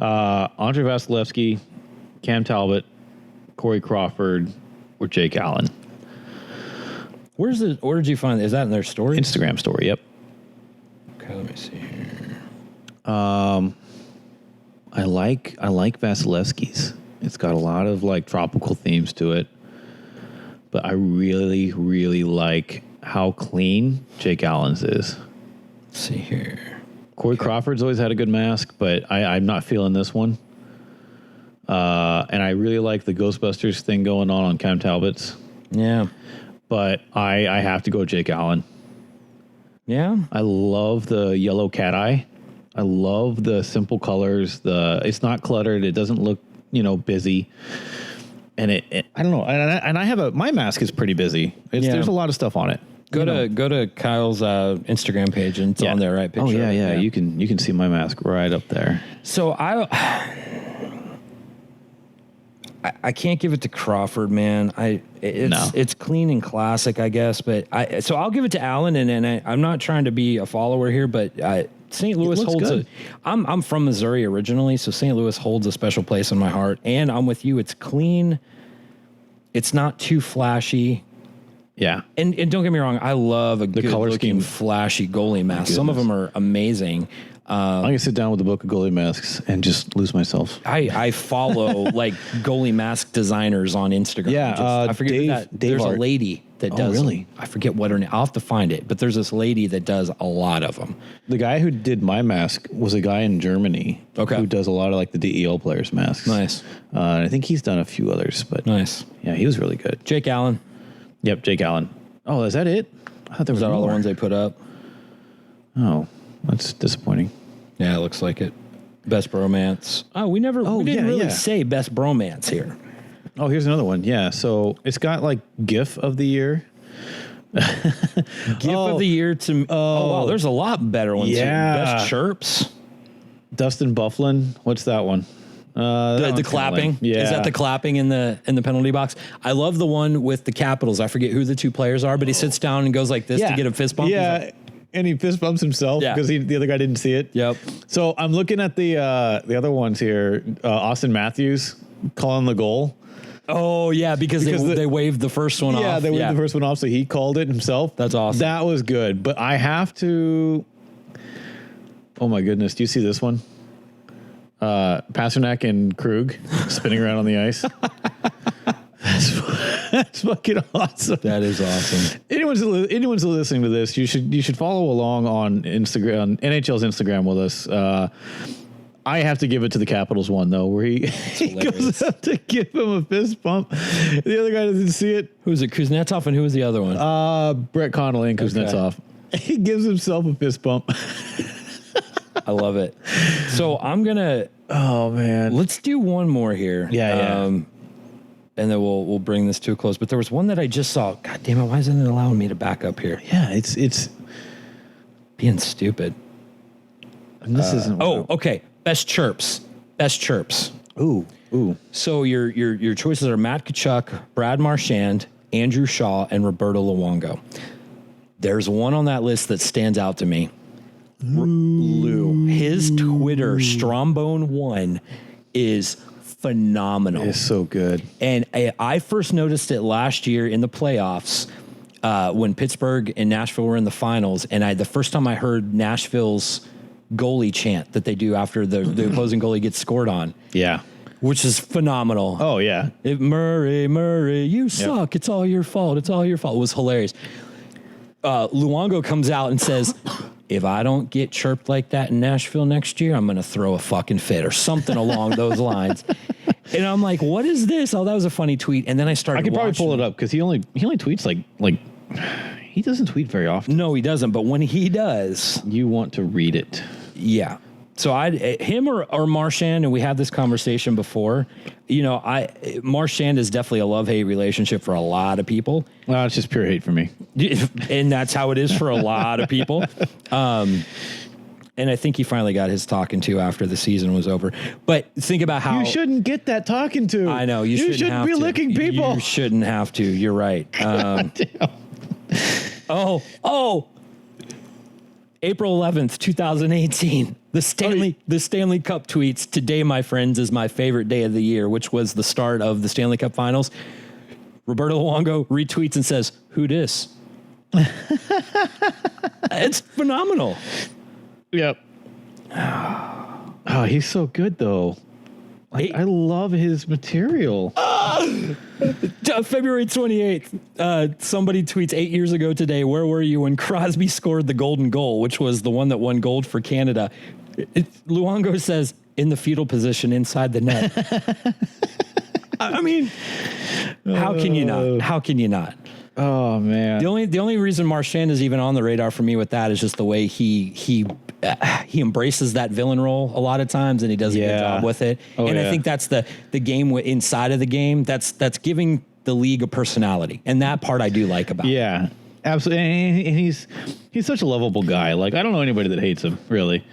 B: Andre Vasilevsky, Cam Talbot, Corey Crawford, or Jake Allen.
A: Where did you find? Is that in their story?
B: Instagram story. Yep.
A: Okay, let me see here.
B: I like Vasilevsky's. It's got a lot of like tropical themes to it, but I really, really like how clean Jake Allen's is.
A: Let's see here.
B: Corey Crawford's always had a good mask, but I'm not feeling this one. And I really like the Ghostbusters thing going on Cam Talbot's.
A: Yeah.
B: But I have to go Jake Allen.
A: Yeah.
B: I love the yellow cat eye. I love the simple colors. It's not cluttered. It doesn't look, busy. And it I don't know. And I have my mask is pretty busy. There's a lot of stuff on it.
A: Go to Kyle's Instagram page and it's on there, right?
B: Picture. Oh yeah. You can see my mask right up there.
A: So I can't give it to Crawford, man. It's clean and classic, I guess. But I'll give it to Allen, and I'm not trying to be a follower here, but St. Louis holds I'm from Missouri originally, so St. Louis holds a special place in my heart. And I'm with you. It's clean. It's not too flashy.
B: Yeah.
A: And don't get me wrong, I love a good
B: color
A: looking,
B: scheme.
A: flashy goalie mask. Some of them are amazing.
B: I'm going to sit down with the book of goalie masks and just lose myself.
A: I follow like goalie mask designers on Instagram.
B: Yeah.
A: I forget there's a lady that does.
B: Really?
A: I forget what her name. I'll have to find it. But there's this lady that does a lot of them.
B: The guy who did my mask was a guy in Germany.
A: Okay.
B: Who does a lot of like the DEL players' masks.
A: Nice.
B: I think he's done a few others, but
A: nice.
B: Yeah, he was really good.
A: Jake Allen.
B: Yep, Jake Allen. Oh, is that it? I thought there was
A: all
B: more.
A: the ones they put up?
B: Oh, that's disappointing.
A: Yeah, it looks like it. Best bromance. Oh, we didn't really say best bromance here.
B: Oh, here's another one. Yeah, so it's got like GIF of the year.
A: GIF of the year to wow, there's a lot better ones here. Best chirps.
B: Dustin Byfuglien. What's that one?
A: The clapping.
B: Yeah.
A: Is that the clapping in the penalty box? I love the one with the Capitals. I forget who the two players are, but he sits down and goes like this to get a fist bump.
B: Yeah. And he fist bumps himself because the other guy didn't see it.
A: Yep.
B: So I'm looking at the other ones here. Austin Matthews calling the goal.
A: Oh yeah, because they waved the first one off.
B: Yeah, they waved the first one off, so he called it himself.
A: That's awesome.
B: That was good. But I have to. Oh my goodness! Do you see this one? Pasternak and Krug spinning around on the ice. That's fucking awesome.
A: That is awesome.
B: Anyone's listening to this, you should follow along on Instagram, NHL's Instagram with us. I have to give it to the Capitals one though, where he goes up to give him a fist bump. The other guy doesn't see it.
A: Who was it? Kuznetsov, and who was the other one?
B: Brett Connolly and Kuznetsov. He gives himself a fist bump.
A: I love it. So I'm gonna.
B: Oh man,
A: let's do one more here.
B: Yeah.
A: And then we'll bring this to a close. But there was one that I just saw. God damn it! Why isn't it allowing me to back up here?
B: Yeah, it's
A: being stupid.
B: And this isn't.
A: Okay. Best chirps.
B: Ooh.
A: So your choices are Matt Tkachuk, Brad Marchand, Andrew Shaw, and Roberto Luongo. There's one on that list that stands out to me. Lou. His Twitter, Strombone1, is phenomenal.
B: It's so good.
A: And I first noticed it last year in the playoffs when Pittsburgh and Nashville were in the finals. And the first time I heard Nashville's goalie chant that they do after the opposing goalie gets scored on.
B: Yeah.
A: Which is phenomenal.
B: Oh, yeah.
A: Murray, you suck. Yep. It's all your fault. It was hilarious. Luongo comes out and says, if I don't get chirped like that in Nashville next year, I'm going to throw a fucking fit or something along those lines. And I'm like, what is this? Oh, that was a funny tweet. And then I started
B: I could probably pull it up because he only tweets like he doesn't tweet very often.
A: No, he doesn't. But when he does,
B: you want to read it.
A: Yeah. So him or Marchand, and we had this conversation before. Marchand is definitely a love-hate relationship for a lot of people.
B: Well, it's just pure hate for me,
A: and that's how it is for a lot of people. And I think he finally got his talking to after the season was over. But think about how
B: you shouldn't get that talking to.
A: I know you
B: shouldn't be licking people.
A: You shouldn't have to. You're right. April 11th, 2018. The Stanley Cup tweets, today, my friends, is my favorite day of the year, which was the start of the Stanley Cup Finals. Roberto Luongo retweets and says, who dis? It's phenomenal.
B: Yep. Oh, he's so good, though. I love his material.
A: February 28th, somebody tweets 8 years ago today, where were you when Crosby scored the golden goal, which was the one that won gold for Canada? Luongo says, in the fetal position inside the net. I mean, how can you not? How can you not?
B: Oh, man.
A: The only reason Marchand is even on the radar for me with that is just the way he embraces that villain role a lot of times, and he does a good job with it. I think that's the game inside of the game. That's giving the league a personality, and that part I do like about.
B: Yeah, absolutely. And he's such a lovable guy. Like, I don't know anybody that hates him, really.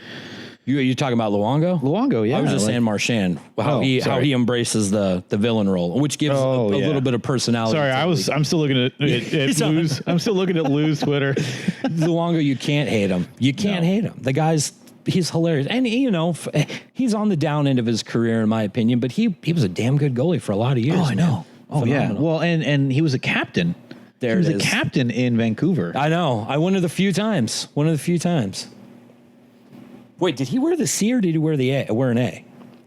A: You talking about Luongo?
B: Luongo, yeah.
A: I was just saying Marchand, how he embraces the villain role, which gives a little bit of personality.
B: Sorry, I'm still looking at Lou's. I'm still looking at Lou's Twitter.
A: Luongo, you can't hate him. You can't hate him. The he's hilarious, and he's on the down end of his career, in my opinion. But he was a damn good goalie for a lot of years.
B: Oh, I know. Oh, phenomenal. Yeah. Well, and he was a captain. He was a captain in Vancouver.
A: I know. One of the few times. Wait, did he wear the C or did he wear an A?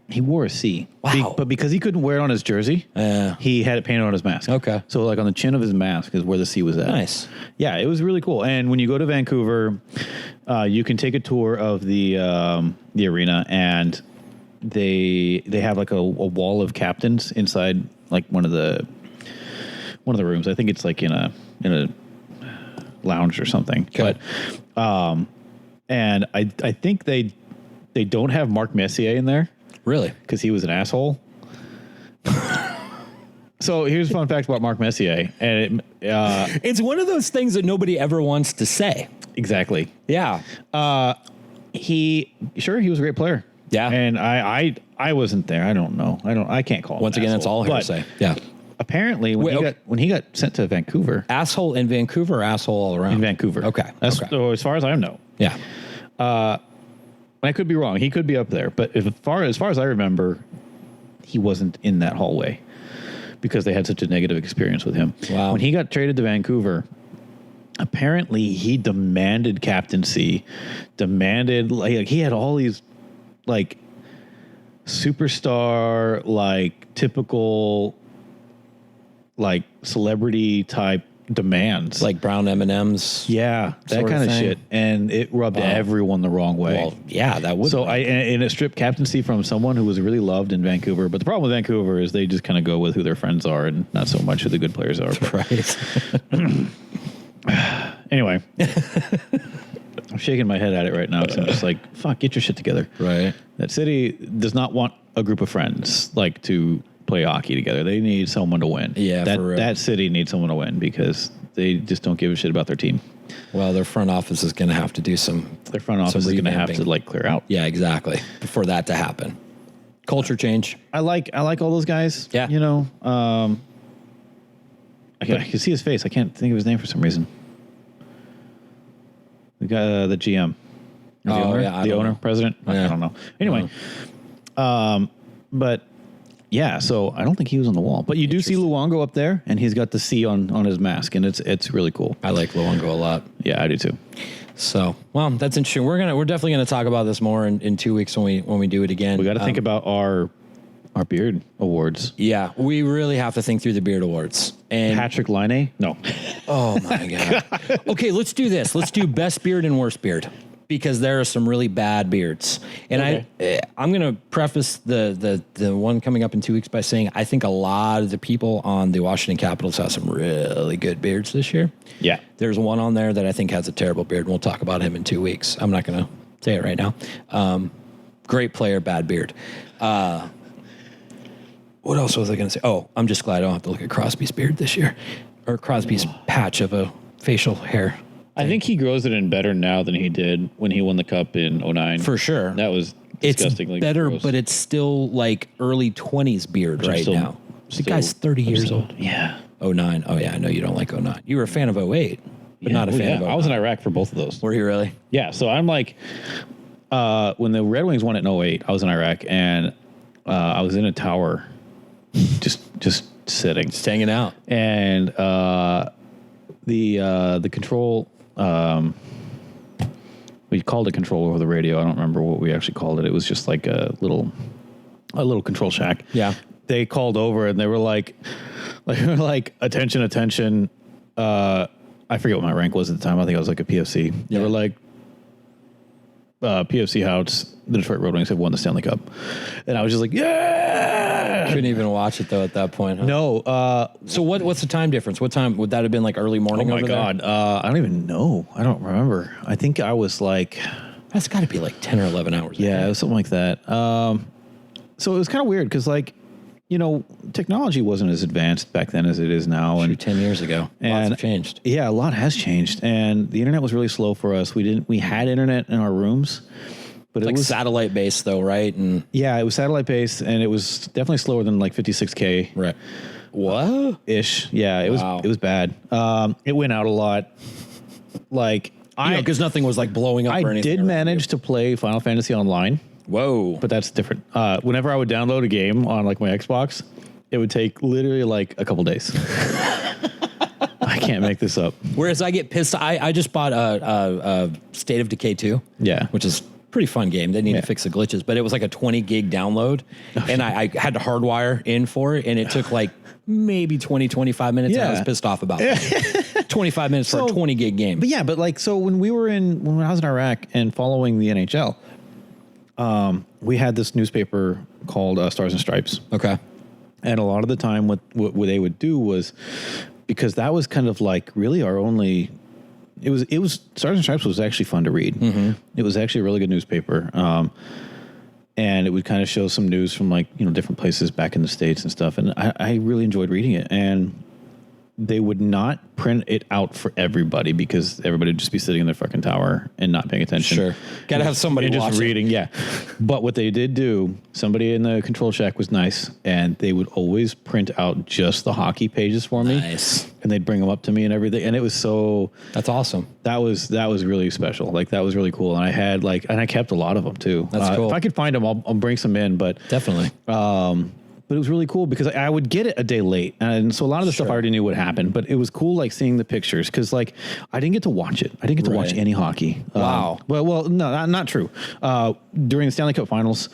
B: He wore a C.
A: Wow.
B: But because he couldn't wear it on his jersey, he had it painted on his mask.
A: Okay.
B: So like on the chin of his mask is where the C was at.
A: Nice.
B: Yeah, it was really cool. And when you go to Vancouver, you can take a tour of the arena, and they have like a wall of captains inside like one of the rooms. I think it's like in a lounge or something.
A: Okay.
B: But and I think they don't have Mark Messier in there.
A: Really?
B: Because he was an asshole. So here's a fun fact about Mark Messier. And
A: it's one of those things that nobody ever wants to say.
B: Exactly.
A: Yeah.
B: He was a great player.
A: Yeah.
B: And I wasn't there. I don't know. I can't call him
A: Once again,
B: asshole.
A: it's all hearsay. Yeah.
B: Apparently, when he got sent to Vancouver,
A: asshole in Vancouver, or asshole all around
B: in Vancouver.
A: Okay.
B: So as far as I know,
A: yeah.
B: I could be wrong. He could be up there, but as far as I remember, he wasn't in that hallway because they had such a negative experience with him.
A: Wow.
B: When he got traded to Vancouver, apparently he demanded captaincy, like he had all these like superstar, like typical, like celebrity type demands,
A: like brown M&Ms.
B: Yeah, that kind of shit, and it rubbed everyone the wrong way.
A: Well, yeah, that would.
B: So and it stripped captaincy from someone who was really loved in Vancouver. But the problem with Vancouver is they just kind of go with who their friends are, and not so much who the good players are.
A: Right.
B: Anyway, I'm shaking my head at it right now because I'm just like, fuck, get your shit together.
A: Right.
B: That city does not want a group of friends like to play hockey together. They need someone to win.
A: Yeah,
B: that city needs someone to win because they just don't give a shit about their team.
A: Well, their front office is going to have to do some.
B: Their front office is going to have to like clear out.
A: Yeah, exactly. For that to happen, culture change.
B: I like all those guys.
A: Yeah,
B: you know, I can see his face. I can't think of his name for some reason. The guy, the GM, the owner, the owner, president. Yeah. I don't know. Anyway, but. Yeah, so I don't think he was on the wall, but you do see Luongo up there, and he's got the C on his mask, and it's really cool.
A: I like Luongo a lot.
B: Yeah, I do too.
A: So, well, that's interesting. We're definitely gonna talk about this more in 2 weeks when we do it again.
B: We got to think about our beard awards.
A: Yeah, we really have to think through the beard awards. And
B: Patrick Laine? No.
A: Oh my god. Okay, let's do this. Let's do best beard and worst beard. Because there are some really bad beards. And I'm going to preface the one coming up in 2 weeks by saying I think a lot of the people on the Washington Capitals have some really good beards this year.
B: Yeah.
A: There's one on there that I think has a terrible beard, and we'll talk about him in 2 weeks. I'm not going to say it right now. Great player, bad beard. What else was I going to say? Oh, I'm just glad I don't have to look at Crosby's beard this year. Or Crosby's patch of a facial hair.
B: I think he grows it in better now than he did when he won the cup in 2009.
A: For sure.
B: That was disgustingly
A: better,
B: gross.
A: but it's still like early 20s beard now. The guy's 30 years old.
B: Yeah.
A: 2009. Oh, yeah, I know you don't like 2009. You were a fan of 2008, but not a fan of 2009.
B: I was in Iraq for both of those.
A: Were you really?
B: Yeah, so I'm like, when the Red Wings won it in 2008, I was in Iraq, and I was in a tower just sitting.
A: Just hanging out.
B: And the control... we called it control over the radio. I don't remember what we actually called it. It was just like a little control shack.
A: Yeah.
B: They called over and they were like attention. I forget what my rank was at the time. I think I was like a PFC. They were like, PFC Houts, the Detroit Red Wings have won the Stanley Cup. And I was just like, yeah.
A: Couldn't even watch it though at that point. Huh?
B: No.
A: So what's the time difference? What time would that have been? Like early morning?
B: Oh my
A: over
B: God.
A: There?
B: I don't even know. I don't remember. I think I was like,
A: that's got to be like 10 or 11 hours.
B: Yeah, it was something like that. So it was kind of weird because like, you know, technology wasn't as advanced back then as it is now. And
A: 10 years ago, lots have changed.
B: Yeah, a lot has changed. And the internet was really slow for us. We had internet in our rooms, but
A: it was
B: satellite
A: based though, right? And
B: yeah, it was satellite based, and it was definitely slower than like 56K.
A: Right. What?
B: Ish. Yeah, it was bad. It went out a lot. Like
A: because nothing was like blowing up or anything.
B: I did manage to play Final Fantasy Online.
A: Whoa.
B: But that's different. Whenever I would download a game on like my Xbox, it would take literally like a couple days. I can't make this up.
A: Whereas I get pissed. I just bought a State of Decay 2.
B: Yeah.
A: Which is pretty fun game. They need to fix the glitches, but it was like a 20 gig download and I had to hardwire in for it, and it took like maybe 20, 25 minutes. Yeah. And I was pissed off about it. 25 minutes for a 20 gig game.
B: But yeah, but like, so when I was in Iraq and following the NHL, we had this newspaper called Stars and Stripes.
A: Okay.
B: And a lot of the time what they would do was, because that was kind of like really our only, it was Stars and Stripes was actually fun to read. Mm-hmm. It was actually a really good newspaper. And it would kind of show some news from like, you know, different places back in the States and stuff. And I really enjoyed reading it. And they would not print it out for everybody because everybody would just be sitting in their fucking tower and not paying attention.
A: Sure. Got to have somebody
B: just reading. Yeah. But what they did do, somebody in the control shack was nice, and they would always print out just the hockey pages for me.
A: Nice.
B: And they'd bring them up to me and everything. And it was so...
A: That's awesome.
B: That was really special. Like, that was really cool. And I had and I kept a lot of them too.
A: That's cool.
B: If I could find them, I'll bring some in, but...
A: Definitely.
B: But it was really cool because I would get it a day late. And so a lot of the stuff I already knew would happen, but it was cool, like seeing the pictures. Cause like I didn't get to watch it. I didn't get to watch any hockey.
A: Wow.
B: Well, no, not true. During the Stanley Cup finals,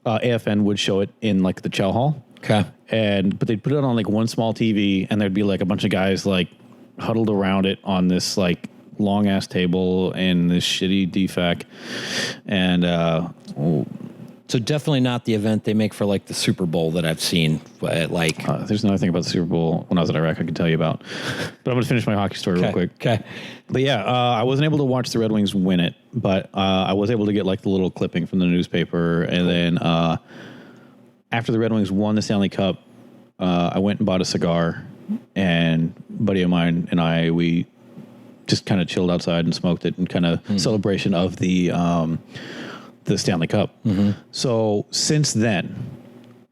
B: AFN would show it in like the Chow Hall.
A: Okay.
B: But they'd put it on like one small TV, and there'd be like a bunch of guys like huddled around it on this like long ass table in this shitty DFAC. And,
A: So definitely not the event they make for like the Super Bowl that I've seen. Like,
B: there's another thing about the Super Bowl when I was in Iraq I can tell you about. But I'm going to finish my hockey story real quick.
A: Okay.
B: But yeah, I wasn't able to watch the Red Wings win it, but I was able to get like the little clipping from the newspaper. And then after the Red Wings won the Stanley Cup, I went and bought a cigar, and a buddy of mine and we just kind of chilled outside and smoked it in kind of celebration of the Stanley Cup. So since then,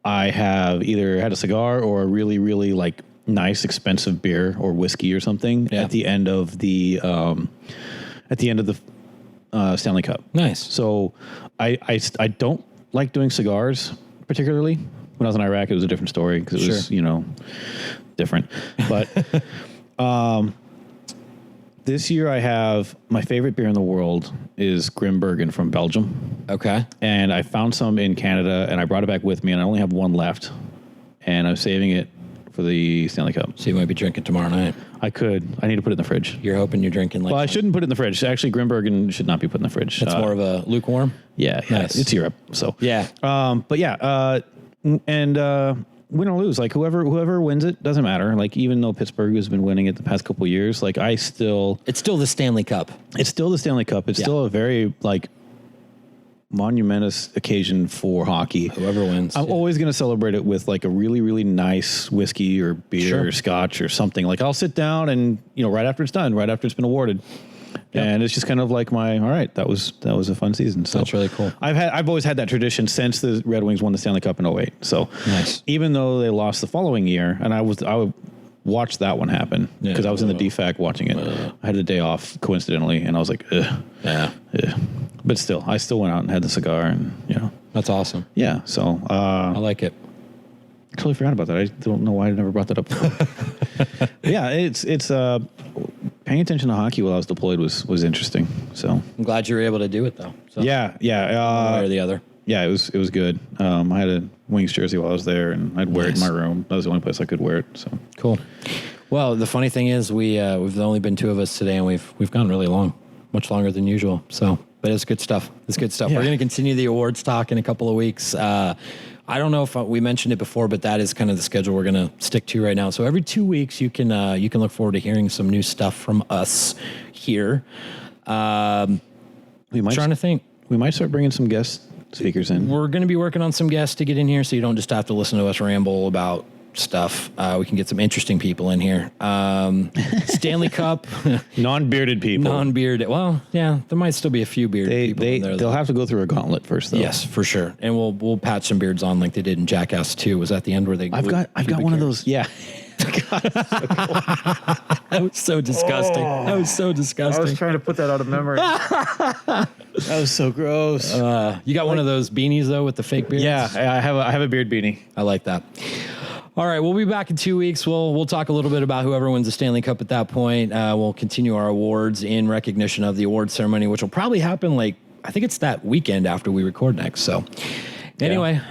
B: I have either had a cigar or a really, really like nice, expensive beer or whiskey or something at the end of the Stanley Cup.
A: Nice.
B: So I don't like doing cigars particularly. When I was in Iraq, it was a different story because it was, different. But this year I have my favorite beer in the world is Grimbergen from Belgium.
A: Okay.
B: And I found some in Canada and I brought it back with me and I only have one left. And I'm saving it for the Stanley Cup.
A: So you might be drinking tomorrow night.
B: I could. I need to put it in the fridge.
A: You're hoping you're drinking like...
B: Well, I shouldn't put it in the fridge. Actually, Grimbergen should not be put in the fridge.
A: It's more of a lukewarm?
B: Yeah.
A: Nice.
B: It's Europe. So
A: yeah.
B: But yeah, win or lose, like whoever wins it doesn't matter. Like even though Pittsburgh has been winning it the past couple of years, like it's still the Stanley Cup. It's still the Stanley Cup. It's still a very like monumentous occasion for hockey.
A: Whoever wins,
B: I'm always going to celebrate it with like a really, really nice whiskey or beer or scotch or something. Like I'll sit down and right after it's done, right after it's been awarded. And it's just kind of like all right, that was a fun season. So
A: that's really cool.
B: I've always had that tradition since the Red Wings won the Stanley Cup in 2008. So
A: nice.
B: Even though they lost the following year, and I would watch that one happen because I was in the DFAC watching it. I had a day off coincidentally, and I was like, ugh. Yeah. But still, I still went out and had the cigar, and
A: that's awesome.
B: Yeah. So I
A: like it.
B: I totally forgot about that. I don't know why I never brought that up before. Yeah, it's paying attention to hockey while I was deployed was interesting. So
A: I'm glad you were able to do it though. So.
B: Yeah.
A: One way or the other.
B: Yeah, it was good. I had a Wings jersey while I was there, and I'd wear it in my room. That was the only place I could wear it. So
A: cool. Well, the funny thing is, we've only been two of us today, and we've gone really long, much longer than usual. So, but it's good stuff. It's good stuff. Yeah. We're going to continue the awards talk in a couple of weeks. I don't know if we mentioned it before, but that is kind of the schedule we're going to stick to right now. So every 2 weeks, you can look forward to hearing some new stuff from us here. Trying to think.
B: We might start bringing some guest speakers in.
A: We're going to be working on some guests to get in here, so you don't just have to listen to us ramble about stuff. We can get some interesting people in here. Stanley Cup.
B: Non-bearded people.
A: Non-bearded. Well, yeah, there might still be a few bearded people in there.
B: They'll have to go through a gauntlet first, though.
A: Yes, for sure. And we'll patch some beards on like they did in Jackass 2. Was that the end where they...
B: I've got one of those. Yeah.
A: God, that was so disgusting. That was so disgusting.
B: I was trying to put that out of memory. That was so gross.
A: You got one of those beanies though with the fake beard?
B: Yeah, I have a beard beanie.
A: I like that. All right, we'll be back in 2 weeks. We'll talk a little bit about whoever wins the Stanley Cup at that point. We'll continue our awards in recognition of the award ceremony, which will probably happen I think it's that weekend after we record next. So anyway,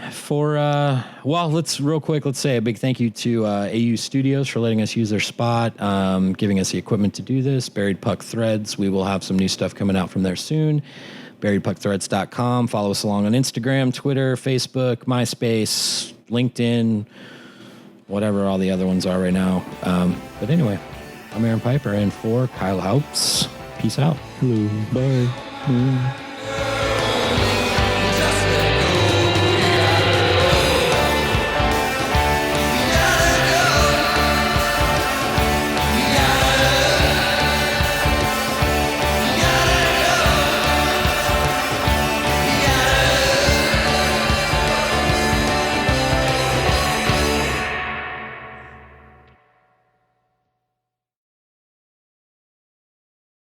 A: let's say a big thank you to AU Studios for letting us use their spot, giving us the equipment to do this. Buried Puck Threads. We will have some new stuff coming out from there soon. BuriedPuckThreads.com. Follow us along on Instagram, Twitter, Facebook, MySpace, LinkedIn, whatever all the other ones are right now. But anyway, I'm Aaron Piper, and for Kyle Haups, peace out.
B: Hello. Bye.